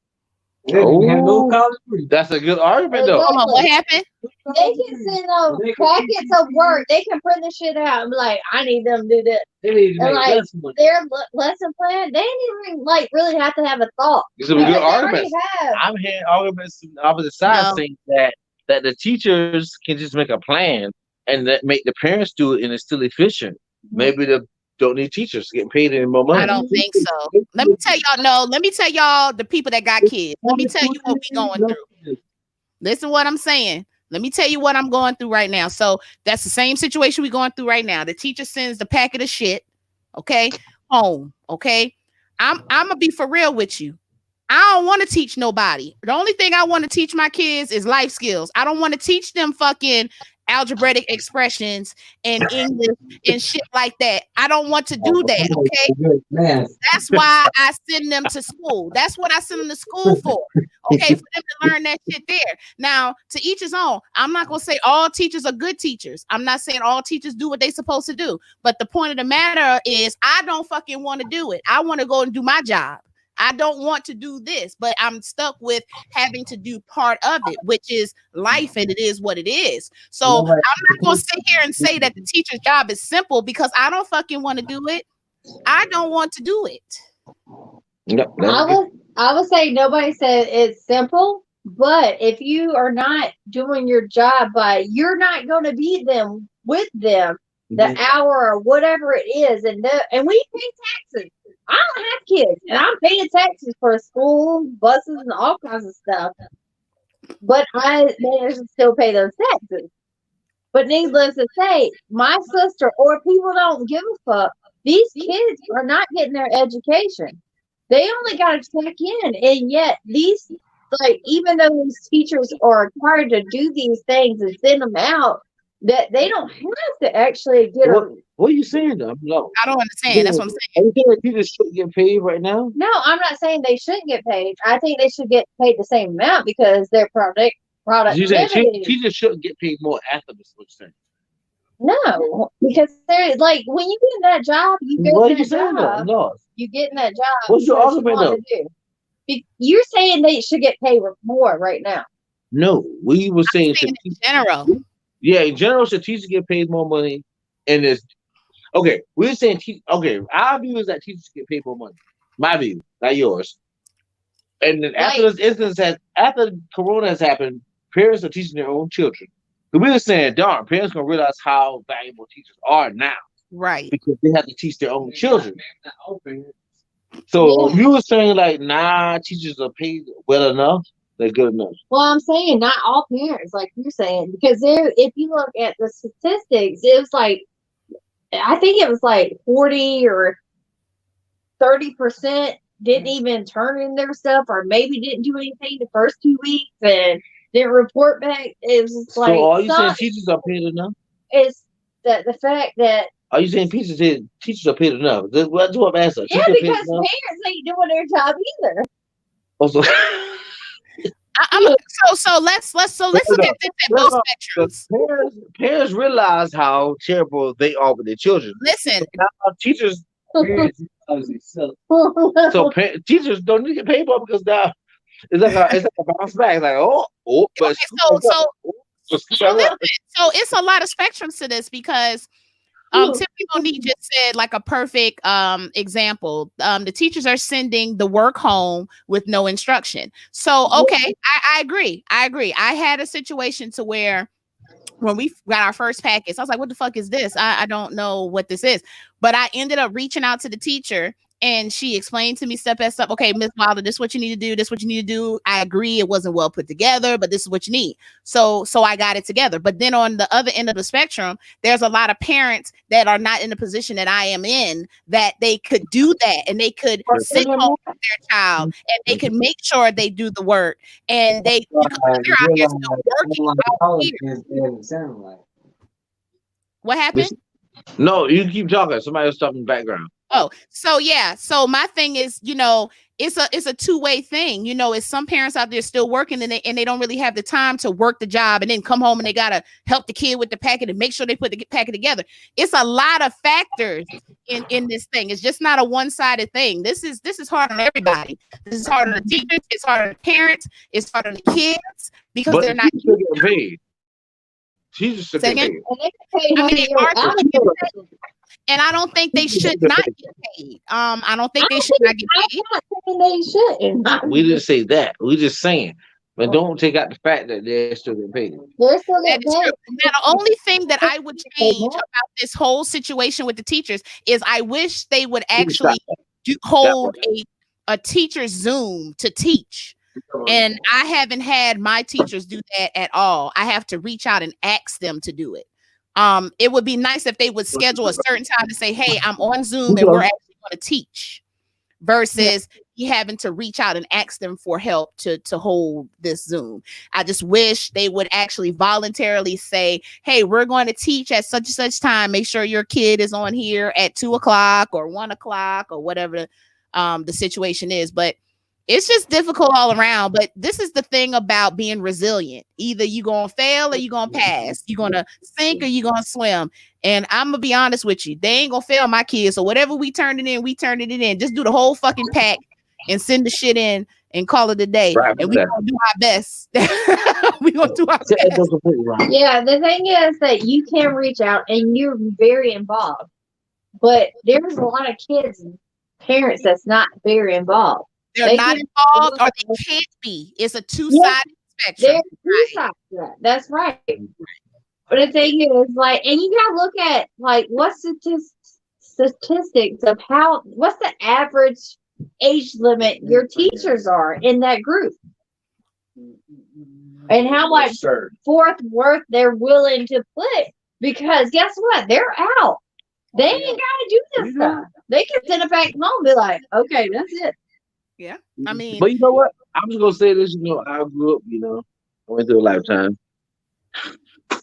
S4: They don't have no college degree.
S5: That's a good argument, though.
S1: Hold on, what happened?
S3: They can send them packets of work. They can print the shit out and be like, I need them to do this.
S4: They need to make
S3: like
S4: less money.
S3: their lesson plan, they didn't even really have to have a thought.
S5: These are good arguments. I'm hearing arguments from the opposite side saying that the teachers can just make a plan and that make the parents do it and it's still efficient. Maybe they don't need teachers getting paid any more money.
S1: I don't think so. Let me tell y'all, let me tell y'all the people that got kids. Let me tell you what we going through. Listen what I'm saying. Let me tell you what I'm going through right now. So that's the same situation we're going through right now. The teacher sends the packet of shit, okay, home, okay? I'm gonna be for real with you. I don't want to teach nobody. The only thing I want to teach my kids is life skills. I don't want to teach them fucking algebraic expressions and English and shit like that. I don't want to do that, okay? That's why I send them to school. That's what I send them to school for, okay? For them to learn that shit there. Now, to each his own. I'm not going to say all teachers are good teachers. I'm not saying all teachers do what they're supposed to do. But the point of the matter is I don't fucking want to do it. I want to go and do my job. I don't want to do this, but I'm stuck with having to do part of it, which is life, and it is what it is. So I'm not going to sit here and say that the teacher's job is simple because I don't fucking want to do it. I don't want to do it.
S3: I would say nobody said it's simple, but if you are not doing your job you're not going to be with them the hour or whatever it is, and we pay taxes. I don't have kids, and I'm paying taxes for school, buses, and all kinds of stuff. But I manage to still pay those taxes. But needless to say, my sister or people don't give a fuck. These kids are not getting their education. They only got to check in, and yet these, even though these teachers are required to do these things and send them out, that they don't have to actually get them.
S5: What are you saying, though? No.
S1: I don't understand. That's what I'm saying.
S5: Are you saying that teachers shouldn't get paid right now?
S3: No, I'm not saying they shouldn't get paid. I think they should get paid the same amount because their product. You saying
S5: teachers shouldn't get paid more after this? What you're saying?
S3: No, because they're when you get in that job, you get in that job. No. You get in that job.
S5: What's your argument, though?
S3: You're saying they should get paid more right now.
S5: No, we were saying
S1: in general.
S5: Yeah, in general, should teachers get paid more money? And there's we're saying our view is that teachers get paid more money. My view, not yours. And then after this instance after Corona has happened, parents are teaching their own children. So we were saying, darn, parents gonna realize how valuable teachers are now,
S1: right?
S5: Because they have to teach their own children. So you were saying nah, teachers are paid well enough. They're good enough.
S3: Well, I'm saying not all parents, like you're saying, because if you look at the statistics, it was I think it was 40 or 30% didn't even turn in their stuff, or maybe didn't do anything the first 2 weeks and didn't report back. It was just
S5: so are you saying teachers are paid enough?
S3: It's the fact that.
S5: Are you saying teachers are paid enough? That's what I'm asking.
S3: Yeah, because parents ain't doing their job either.
S5: Also.
S1: So let's look at this at both spectrums.
S5: Parents realize how terrible they are with their children.
S1: Listen,
S5: so now teachers. So teachers don't need to get paid more because now it's like a bounce back. But
S1: so it's a lot of spectrums to this because Tiffany Monique just said a perfect example. The teachers are sending the work home with no instruction. So, okay, I agree. I had a situation to where when we got our first package, I was like, what the fuck is this? I don't know what this is. But I ended up reaching out to the teacher And she explained to me step by step, okay, Miss Wilder, this is what you need to do. This is what you need to do. I agree it wasn't well put together, but this is what you need. So I got it together. But then on the other end of the spectrum, there's a lot of parents that are not in the position that I am in, that they could do that, and they could sit home with their child, and they could make sure they do the work, and they're out here still working out here. What happened?
S5: No, you keep talking. Somebody else talking in the background.
S1: Oh, so yeah. So my thing is, it's a two-way thing. It's some parents out there still working, and they don't really have the time to work the job and then come home and they gotta help the kid with the packet and make sure they put the packet together. It's a lot of factors in this thing. It's just not a one-sided thing. This is hard on everybody. This is hard on the teachers, it's hard on the parents, it's hard on the kids because they're not
S5: getting paid. Teachers should get paid.
S1: And I don't think they should not get paid. I don't think they should not get paid.
S3: They shouldn't.
S5: We didn't say that. We just saying. But don't take out the fact that they're still getting paid.
S3: They're still getting paid.
S1: Now, the only thing that I would change about this whole situation with the teachers is I wish they would actually hold a teacher Zoom to teach. And I haven't had my teachers do that at all. I have to reach out and ask them to do it. It would be nice if they would schedule a certain time to say, hey, I'm on Zoom and we're actually going to teach, versus you having to reach out and ask them for help to hold this Zoom. I just wish they would actually voluntarily say, hey, we're going to teach at such and such time. Make sure your kid is on here at 2:00 or 1:00 or whatever the situation is. But it's just difficult all around. But this is the thing about being resilient. Either you're going to fail or you're going to pass. You're going to sink or you're going to swim. And I'm going to be honest with you. They ain't going to fail my kids. So whatever we turn it in, we turn it in. Just do the whole fucking pack and send the shit in and call it a day. Right, and we're going to do our best. We're going to do our best.
S3: Yeah, the thing is that you can reach out and you're very involved. But there's a lot of kids and parents that's not very involved.
S1: They're not involved or they can't be. It's a two-sided spectrum.
S3: Two sides to that. That's right. But the thing is, and you gotta look at what's the statistics of what's the average age limit your teachers are in that group, and how much worth they're willing to put. Because guess what? They're out. They ain't gotta do this stuff. They can send it back home and be like, okay, that's it.
S1: Yeah, I mean,
S5: but you know what? I'm just gonna say this. I grew up. I went through a lifetime.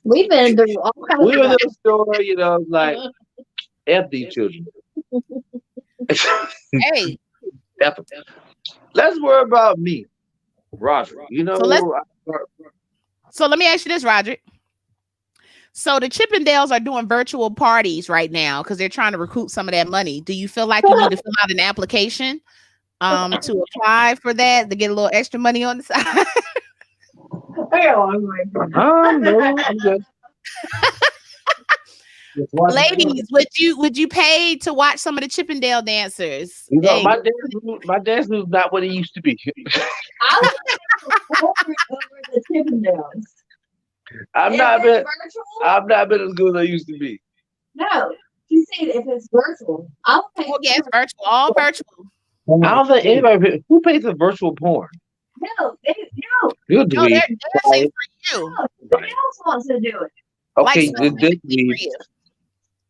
S3: We've been through all kinds of
S5: through the story. F these children.
S1: Hey,
S5: F them. Let's worry about me, Roger.
S1: So let me ask you this, Roger. So the Chippendales are doing virtual parties right now because they're trying to recruit some of that money. Do you feel like you need to fill out an application to apply for that, to get a little extra money on the side?
S5: No, I'm good.
S1: Ladies, would you pay to watch some of the Chippendale dancers?
S5: Hey. My dance was not what it used to be.
S3: I was over the Chippendales.
S5: I'm not been as good as I used to be.
S3: No, you see, if it's virtual, I'll pay.
S1: Oh, yeah, it's virtual, all virtual.
S5: I don't think anybody who pays for virtual porn.
S3: No.
S5: You'll do
S1: it. They're for you.
S3: No, somebody else wants to do it.
S5: Okay,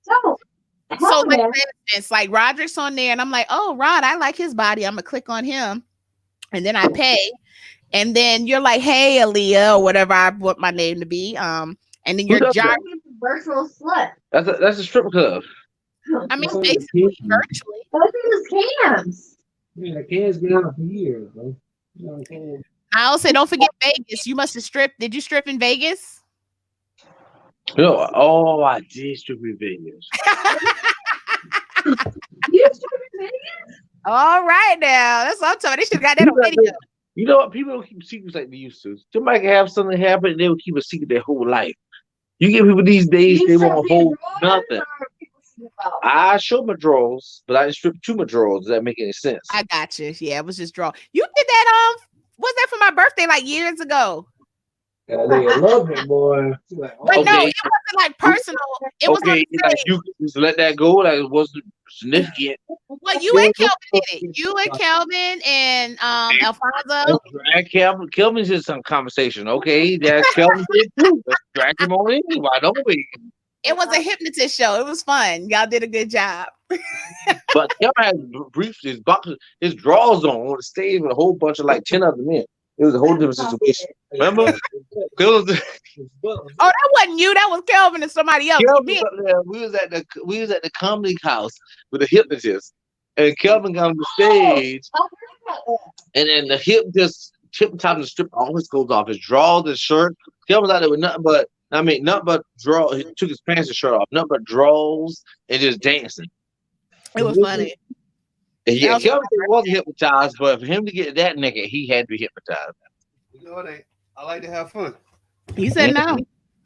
S3: So
S1: like for instance, like Roderick's on there, and I'm like, oh, Rod, I like his body. I'm gonna click on him, and then I pay, and then you're like, hey, Aaliyah, or whatever I want my name to be, and then you're
S3: virtual slut.
S5: That's a strip club.
S1: I mean, basically virtually.
S3: Those are scams.
S4: Yeah, cans been out for years, bro.
S1: I also don't forget Vegas. You must have stripped. Did you strip in Vegas?
S5: No, I did strip in Vegas.
S3: You strip in Vegas?
S1: All right, now that's what I'm talking about. They should have got that on video.
S5: You know what? People don't keep secrets like they used to. Somebody can have something happen, and they will keep a secret their whole life. You get people these days, they won't hold nothing. I show my drawers, but I didn't strip to my drawers. Does that make any sense?
S1: I got you. Yeah, it was just draw. You did that was that for my birthday like years ago?
S4: Yeah, they love it, boy. Like,
S1: but no, it like personal. It was on
S5: Okay,
S1: the
S5: like
S1: stage.
S5: you just let that go. Like it wasn't significant.
S1: Well, you and Kelvin did it. You and Kelvin and Alfonso.
S5: Drag Kelvin's just some conversation. Okay, that's Kelvin did too. Let's drag him on in. Why don't we?
S1: It was a hypnotist show. It was fun. Y'all did a good job.
S5: But Kelvin had briefed his boxes, his drawers on the stage with a whole bunch of like 10 other men. It was a whole different situation. Remember?
S1: Oh, that wasn't you. That was Kelvin and somebody else.
S5: Kelvin, we was at the comedy house with a hypnotist, and Kelvin got on the stage, and then the hypnotist hypnotized the strip all his clothes off, his drawers, his shirt. Kelvin was out there with nothing but draw. He took his pants and shirt off, nothing but drawers, and just dancing.
S1: It was funny.
S5: And yeah, Kelvin wasn't hypnotized, but for him to get that naked, he had to be hypnotized.
S6: You know what? I like to have fun.
S1: He said no.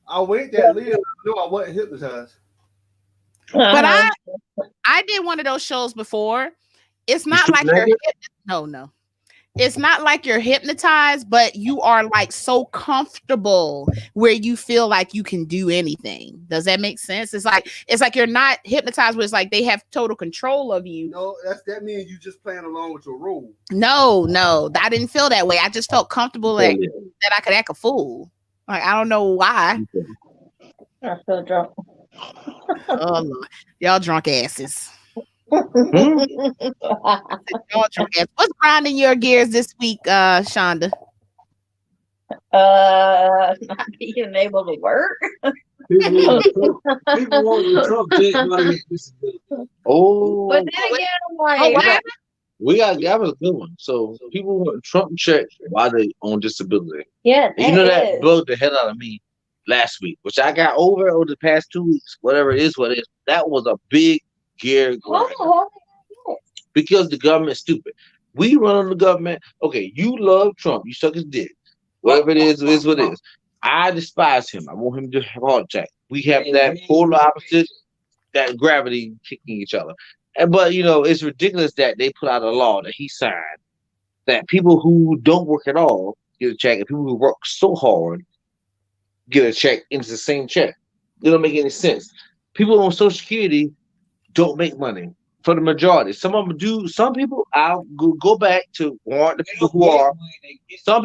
S6: I wait that Leah knew I wasn't hypnotized.
S1: But I did one of those shows before. It's not like you're no. It's not like you're hypnotized, but you are like so comfortable where you feel like you can do anything. Does that make sense? It's like you're not hypnotized, where it's like they have total control of you.
S6: No, that means you just playing along with your role.
S1: No, I didn't feel that way. I just felt comfortable that I could act a fool. Like I don't know why.
S3: I'm so drunk.
S1: Oh Lord. Y'all drunk asses. Y'all drunk asses. What's grinding your gears this week, Shonda?
S3: Not being able to work.
S4: People want Trump money.
S5: Oh,
S3: But then again, I'm like,
S5: that was a good one. So people want Trump check while they on disability.
S3: yeah,
S5: That bugged the hell out of me last week, which I got over the past 2 weeks. Whatever it is, that was a big gear grind. Because the government's stupid. We run on the government. Okay, you love Trump. You suck his dick. Whatever it is what it is. I despise him. I want him to have a heart attack. We have that polar opposite, that gravity kicking each other. But it's ridiculous that they put out a law that he signed that people who don't work at all get a check, and people who work so hard get a check into the same check. It don't make any sense. People on Social Security don't make money for the majority. Some of them do. Some people, I'll go back to warrant the people who are. Some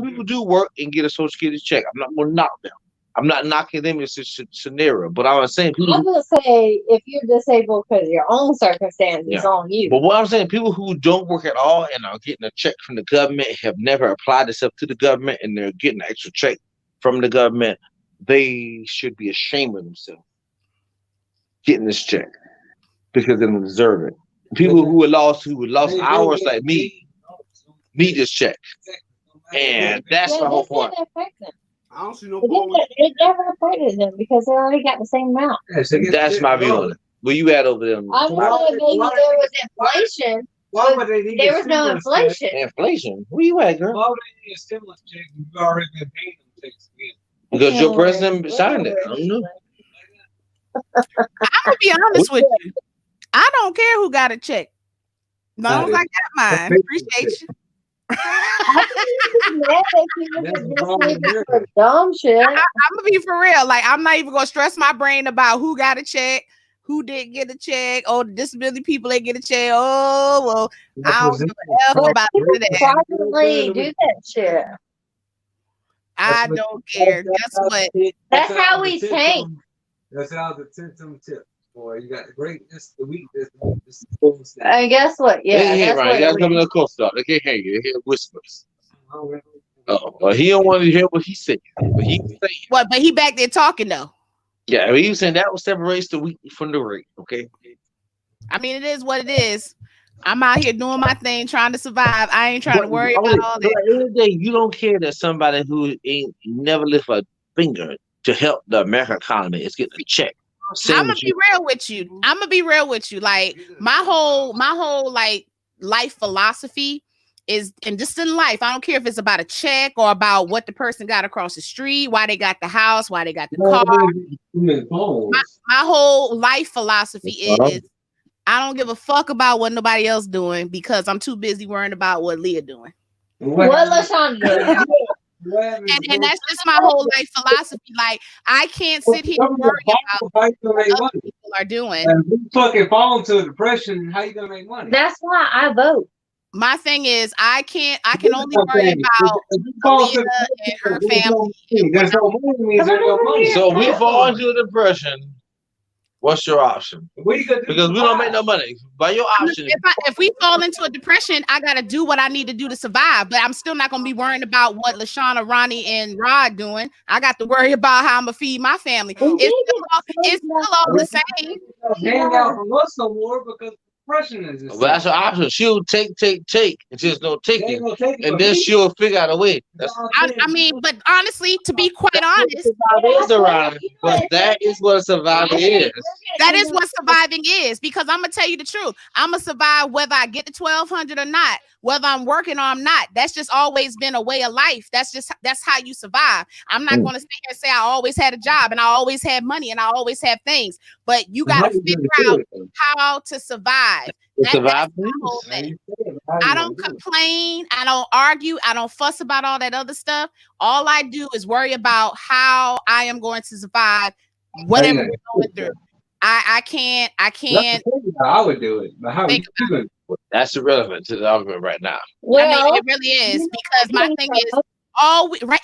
S5: people do work and get a Social Security check. I'm not going to knock them. I'm not knocking them in this scenario, but I was saying people.
S3: I'm gonna say if you're disabled because of your own circumstances, it's on you.
S5: But what I'm saying, people who don't work at all and are getting a check from the government, have never applied themselves to the government, and they're getting an extra check from the government, they should be ashamed of themselves getting this check because they don't deserve it. People who lost hours like me need this check, and that's my whole point.
S6: I don't see no
S3: problem. It never affected them because they already got the same amount.
S5: That's my view on it. Where you at over there?
S3: I know maybe there was inflation.
S4: Why would they need
S3: there was no inflation.
S5: Inflation? Where you at, girl?
S4: Why would they need a stimulus check? You've already been paying them checks again.
S5: Because your president signed it. I don't know.
S1: I'm gonna be honest with you. I don't care who got a check. As long as I got mine. Appreciate you.
S3: Dumb shit.
S1: I'm gonna be for real. Like I'm not even gonna stress my brain about who got a check, who didn't get a check. Oh, the disability people they get a check. Oh, well, I don't give a F about that.
S3: Probably do that shit.
S1: I don't care. Guess what?
S3: That's how we think.
S4: That's how the 10 tip. Boy, you got the greatness, the weakness, the
S3: and guess what? Yeah,
S5: they
S3: that's
S5: right.
S3: what
S5: You gotta come to the coast start. They can't hear you. They hear whispers. But he don't want to hear what he said. But he saying.
S1: What? But he back there talking though.
S5: Yeah, he was saying that was separates the weak from the great. Okay.
S1: I mean, it is what it is. I'm out here doing my thing, trying to survive. I ain't trying to worry about all that.
S5: At the end of the day, you don't care that somebody who ain't never lift a finger to help the American economy is getting a check.
S1: I'm gonna be real with you. Like my whole like life philosophy is, and just in life, I don't care if it's about a check or about what the person got across the street, why they got the house, why they got the car. My whole life philosophy is I don't give a fuck about what nobody else doing because I'm too busy worrying about what Leah doing.
S3: What LaShawn doing?
S1: And that's just my whole life philosophy. Like, I can't sit here and worry about what other people are doing.
S4: And if you fucking fall into a depression, how you gonna make money?
S3: That's why I vote.
S1: My thing is, I can only worry about Aaliyah and her family.
S4: There's no money means there's no money.
S5: So we fall into a depression. What's your option? Because we don't make no money. By your option,
S1: If we fall into a depression, I gotta do what I need to do to survive. But I'm still not gonna be worrying about what LaShawna, Ronnie, and Rod doing. I got to worry about how I'm gonna feed my family. It's still all the same.
S4: Hang out from us no more because depression is.
S5: But that's her option. She'll take until there's no taking, and then she'll figure out a way.
S1: I mean, but honestly, to be quite honest,
S5: but that is what surviving is.
S1: That is what surviving is, because I'm gonna tell you the truth. I'm gonna survive whether I get the 1,200 or not, whether I'm working or I'm not. That's just always been a way of life. That's how you survive. I'm not gonna sit here and say I always had a job and I always had money and I always have things, but you gotta figure out how to survive. That's the whole thing. I don't complain. I don't argue. I don't fuss about all that other stuff. All I do is worry about how I am going to survive whatever we're going through. I can't.
S4: I would do it, but how would you do it?
S5: That's irrelevant to the argument right now.
S1: Well, I mean, it really is, because my thing is,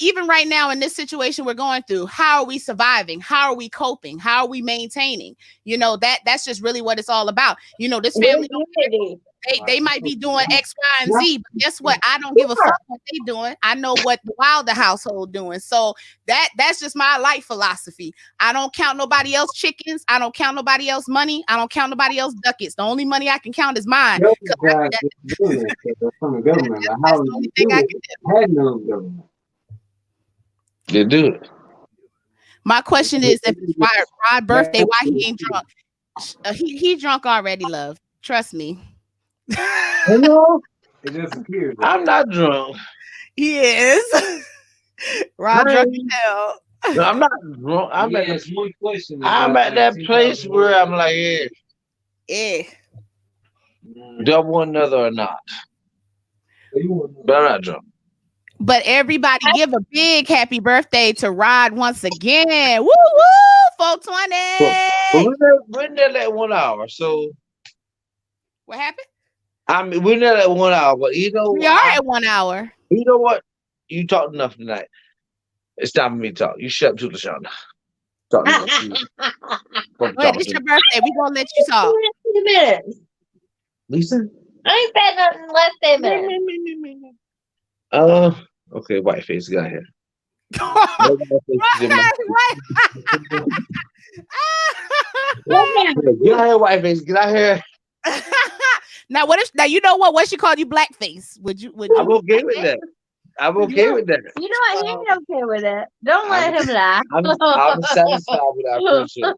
S1: even right now in this situation we're going through, how are we surviving? How are we coping? How are we maintaining? You know, that's just really what it's all about. You know, this family, they might be doing X, Y, and Z, but guess what? I don't give a fuck what they doing. I know what the Wilder household doing. So that's just my life philosophy. I don't count nobody else chickens. I don't count nobody else money. I don't count nobody else ducats. The only money I can count is mine.
S4: From the government. How the only thing I can do. Had no government.
S5: You do it.
S1: My question is, if it's Rod's birthday, why he ain't drunk? He drunk already, love. Trust me.
S4: It just appears.
S5: I'm not drunk.
S1: He is. Rod drunk as hell.
S5: No, I'm not drunk. I'm at that place where I'm like,
S1: yeah.
S5: Do I want another or not? But I'm not drunk.
S1: But everybody give a big happy birthday to Rod once again. Woo woo, 420.
S5: We're in there at 1 hour. So
S1: what happened?
S5: I mean, we're not at 1 hour, but you know,
S1: we are at 1 hour.
S5: You know what? You talked enough tonight. It's time for me to talk. You shut up too, LaShawna. Talk
S1: Wait, it's your birthday. We're gonna let you talk.
S3: 2 minutes.
S5: Lisa?
S3: I ain't said nothing less than a minute.
S5: Okay, white face, get out here. Get out here, white face. Get out here.
S1: Now you know what she called you blackface? Would you
S5: I'm okay with that. I'm okay with that.
S3: You know what? He ain't okay with that. Don't let him lie.
S5: I'm satisfied with our friendship.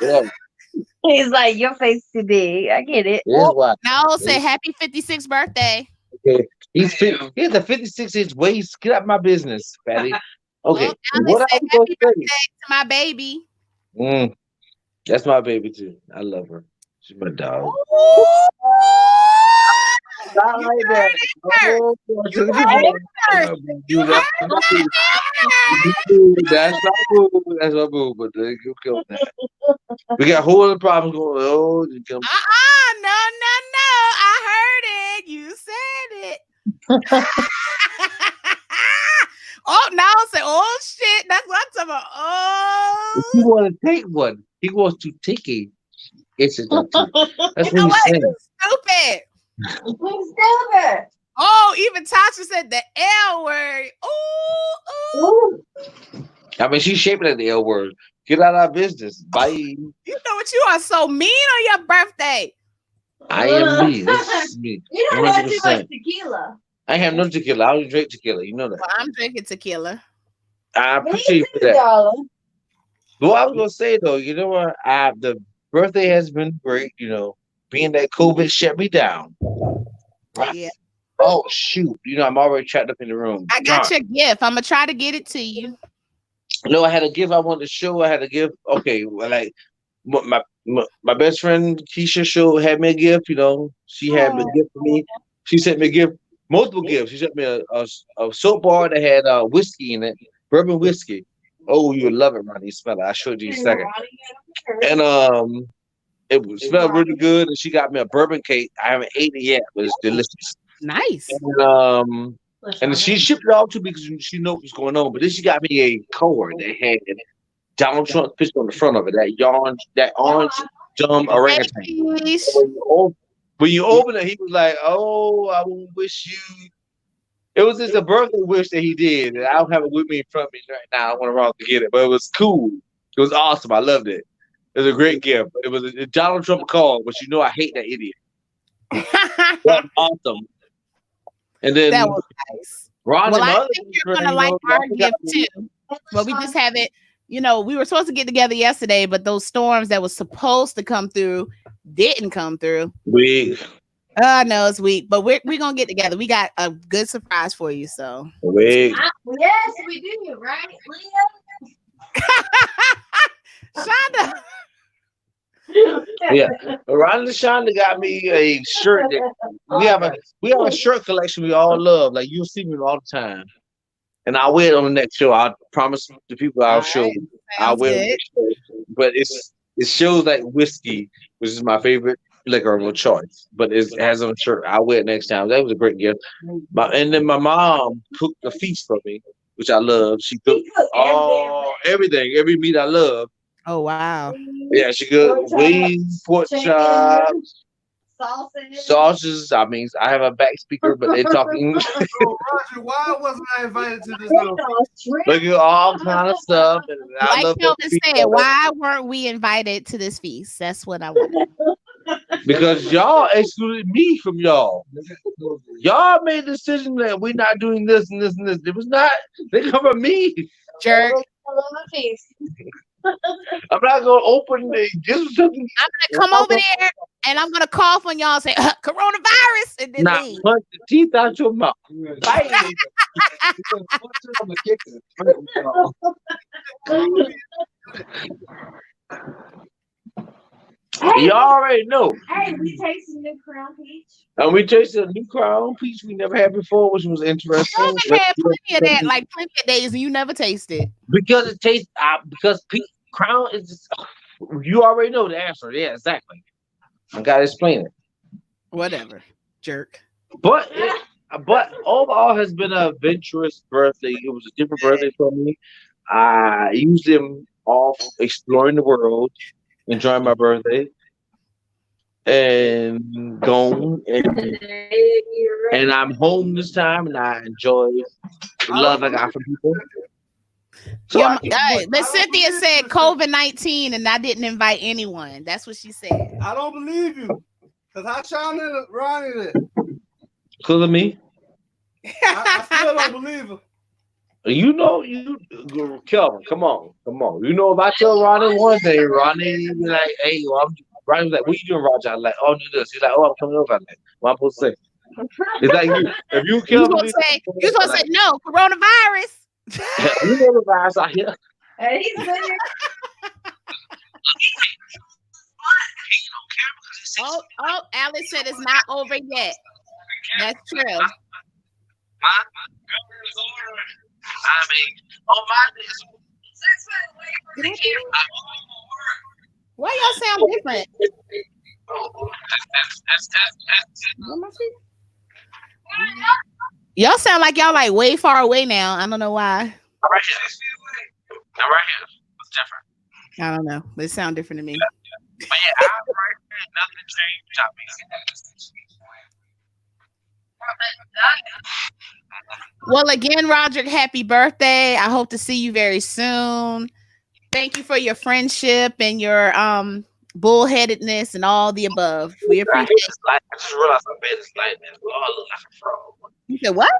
S5: Yeah.
S3: He's like, your face too big. I get it.
S1: Now I'll say happy 56th birthday.
S5: Okay. He has a 56-inch waist. Get out my business, fatty. Okay.
S1: Well, happy birthday to my baby.
S5: That's my baby too. I love her. She's my dog. Not like that. You heard That's my boo. But you killed that. We got whole other problems going on.
S1: No. I heard it. You said it. Oh, now I say, oh shit. That's what I'm talking about. Oh,
S5: he want to take one. He wants to take it. That's what he's saying.
S1: Stupid.
S3: He's stupid.
S1: Oh, even Tasha said the L word. Ooh.
S5: I mean, she's shaping at the L word. Get out of our business. Bye.
S1: You know what? You are so mean on your birthday.
S5: I am me. This is me.
S3: You don't have too much tequila.
S5: I have no tequila. I don't drink tequila. You know that.
S1: Well, I'm drinking tequila.
S5: I appreciate you for that. Well, I was gonna say though, you know what? The birthday has been great. You know, being that COVID shut me down.
S1: Yeah.
S5: Oh shoot! You know, I'm already trapped up in the room.
S1: I got your gift. I'm gonna try to get it to you.
S5: No, I had a gift I wanted to show. I had a gift. Okay, well, like my best friend Keisha had me a gift. You know, she had me a gift for me. She sent me a gift multiple gifts. She sent me a soap bar that had whiskey in it, bourbon whiskey. Oh, you would love it, Ronnie. You smell it. I'll show you in a second. And it smelled really good. And she got me a bourbon cake. I haven't eaten it yet, but it's delicious.
S1: Nice.
S5: And she shipped it off to me because she knew what was going on. But then she got me a card that had Donald Trump's picture on the front of it. That orange dumb orangutan. When you open it, he was like, "Oh, I won't wish you." It was just a birthday wish that he did, and I don't have it with me in front of me right now. I want to run to get it, but it was cool. It was awesome. I loved it. It was a great gift. It was a Donald Trump call, but you know I hate that idiot. That was awesome. And then
S1: that was nice.
S5: Ron,
S1: well, I think you're gonna like our gift too. But we just haven't. You know, we were supposed to get together yesterday, but those storms that was supposed to come through didn't come through.
S5: Weak.
S1: No, it's weak, but we're gonna get together. We got a good surprise for you. So
S5: weak.
S3: Yes, we do, right, Leah?
S1: Shonda.
S5: Yeah, Ron and Shonda got me a shirt. We have a shirt collection we all love. Like you'll see me all the time. And I'll wear it on the next show. I promise the people I'll show. I'll wear it. But it shows like whiskey, which is my favorite liquor of choice. But it has on a shirt. I'll wear it next time. That was a great gift. And then my mom cooked a feast for me, which I love. She cooked everything, every meat I love.
S1: Oh wow.
S5: Yeah, she cooked wings, pork chops. Sausages. I mean, I have a back speaker, but they're talking.
S6: Roger, why wasn't I invited to this little feast?
S5: Look at all kind of stuff. And I
S1: like Kelvin said, why weren't we invited to this feast? That's what I want.
S5: Because y'all excluded me from y'all. Y'all made the decision that we're not doing this and this and this. It was not. They come from me.
S1: Jerk.
S5: I'm not gonna open the. This was something.
S1: I'm gonna come over there and I'm gonna cough on y'all and say coronavirus and then leave.
S5: Punch the teeth out your mouth. You already know.
S3: Hey, we tasted new Crown Peach.
S5: And we tasted a new Crown Peach we never had before, which was interesting.
S1: You had plenty of that, like plenty of days, and you never tasted.
S5: Because it tastes. Because Crown is. Just, you already know the answer. Yeah, exactly. I gotta explain it.
S1: Whatever, jerk.
S5: But overall has been an adventurous birthday. It was a different birthday for me. I used them off exploring the world, enjoying my birthday, and gone. And I'm home this time, and I enjoy the love I got from people. So
S1: but Cynthia said COVID-19, and I didn't invite anyone. That's what she said.
S6: I don't believe you, because I shot in Ronnie there.
S5: Because of me?
S6: I still don't believe her.
S5: You know, Kelvin, come on. You know, if I tell Ronnie one thing, Ronnie be like, "Hey, Ronnie was like, what you doing, Roger?" I'm like, "Oh, do this." He's like, "Oh, I'm coming over." I'm like, "What am I supposed to say?" It's like if you kill me,
S1: you're supposed to say no coronavirus.
S5: You know the virus out here.
S3: And he's been here.
S1: Oh, Alex said it's not over yet. That's true.
S5: I mean, on my
S1: why y'all sound different? Y'all sound like y'all like way far away now. I don't know why.
S5: I'm right here. It's different.
S1: I don't know. They sound different to me.
S5: But yeah, I'm right here. Nothing changed.
S1: Well, again, Roderick, happy birthday. I hope to see you very soon. Thank you for your friendship and your bullheadedness and all the above. We appreciate it.
S5: I just realized I made this light and I look like a frog.
S1: You said what?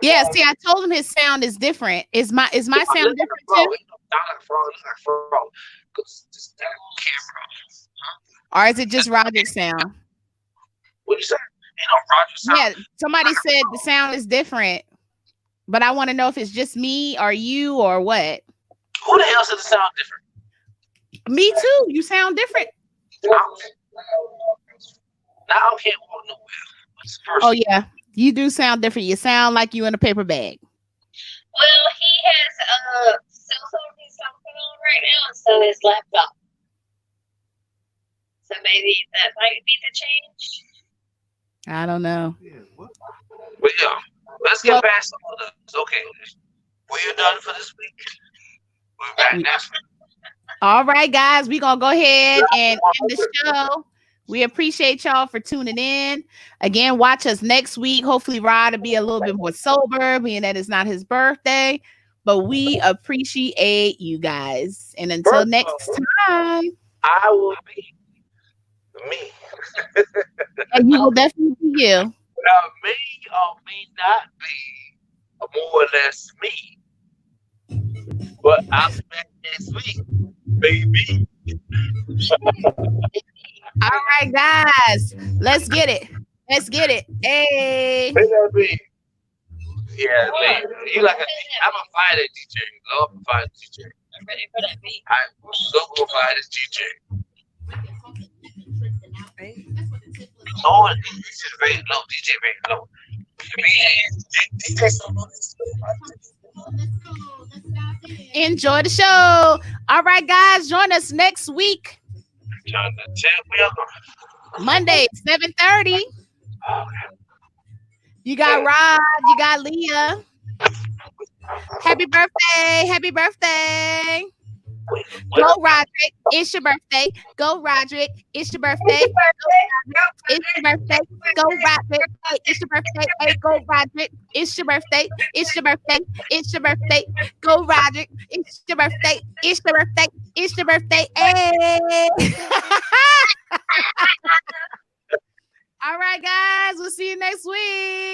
S1: Yeah, see, I told him his sound is different. Is my sound different too? Or is it just Roderick's sound?
S5: What you say? Roger sound.
S1: Yeah, somebody said the sound is different, but I want to know if it's just me or you or what.
S5: Who the hell said the sound different?
S1: Me too. You sound different.
S5: Now I can't walk nowhere.
S1: Oh yeah, you do sound different. You sound like you in a paper bag.
S3: Well, he has cell phone he's talking on right now, and so his laptop. So maybe that might be the change.
S1: I don't know.
S5: But yeah, let's get past some of this. Okay, we're done for this week. We're back next week.
S1: All right, guys, we're gonna go ahead and end the show. We appreciate y'all for tuning in. Again, watch us next week. Hopefully, Rod will be a little bit more sober, being that it's not his birthday. But we appreciate you guys. And until next time,
S5: I will be me.
S1: And you will definitely be you.
S5: Now, may or may not be more or less me. But I'll be back next week, baby.
S1: All right, guys. Let's get it. Let's get it. Hey.
S5: Yeah, man. You like I'm a fighter DJ. Love a fighter DJ.
S3: I'm ready for that beat.
S5: I'm so good fighter DJ. Oh, this is very low, DJ very low.
S1: Enjoy the show. All right, guys. Join us next week. Monday, 7:30. You got Rod. You got Leah. Happy birthday. Happy birthday. Go, Roderick. It's your birthday. Go, Roderick. It's your birthday. It's your birthday. Go, Roderick. It's your birthday. Hey, go, Roderick. It's your birthday. It's your birthday. It's your birthday. Go, Roderick. It's your birthday. It's your birthday. It's your birthday. Hey. All right, guys. We'll see you next week.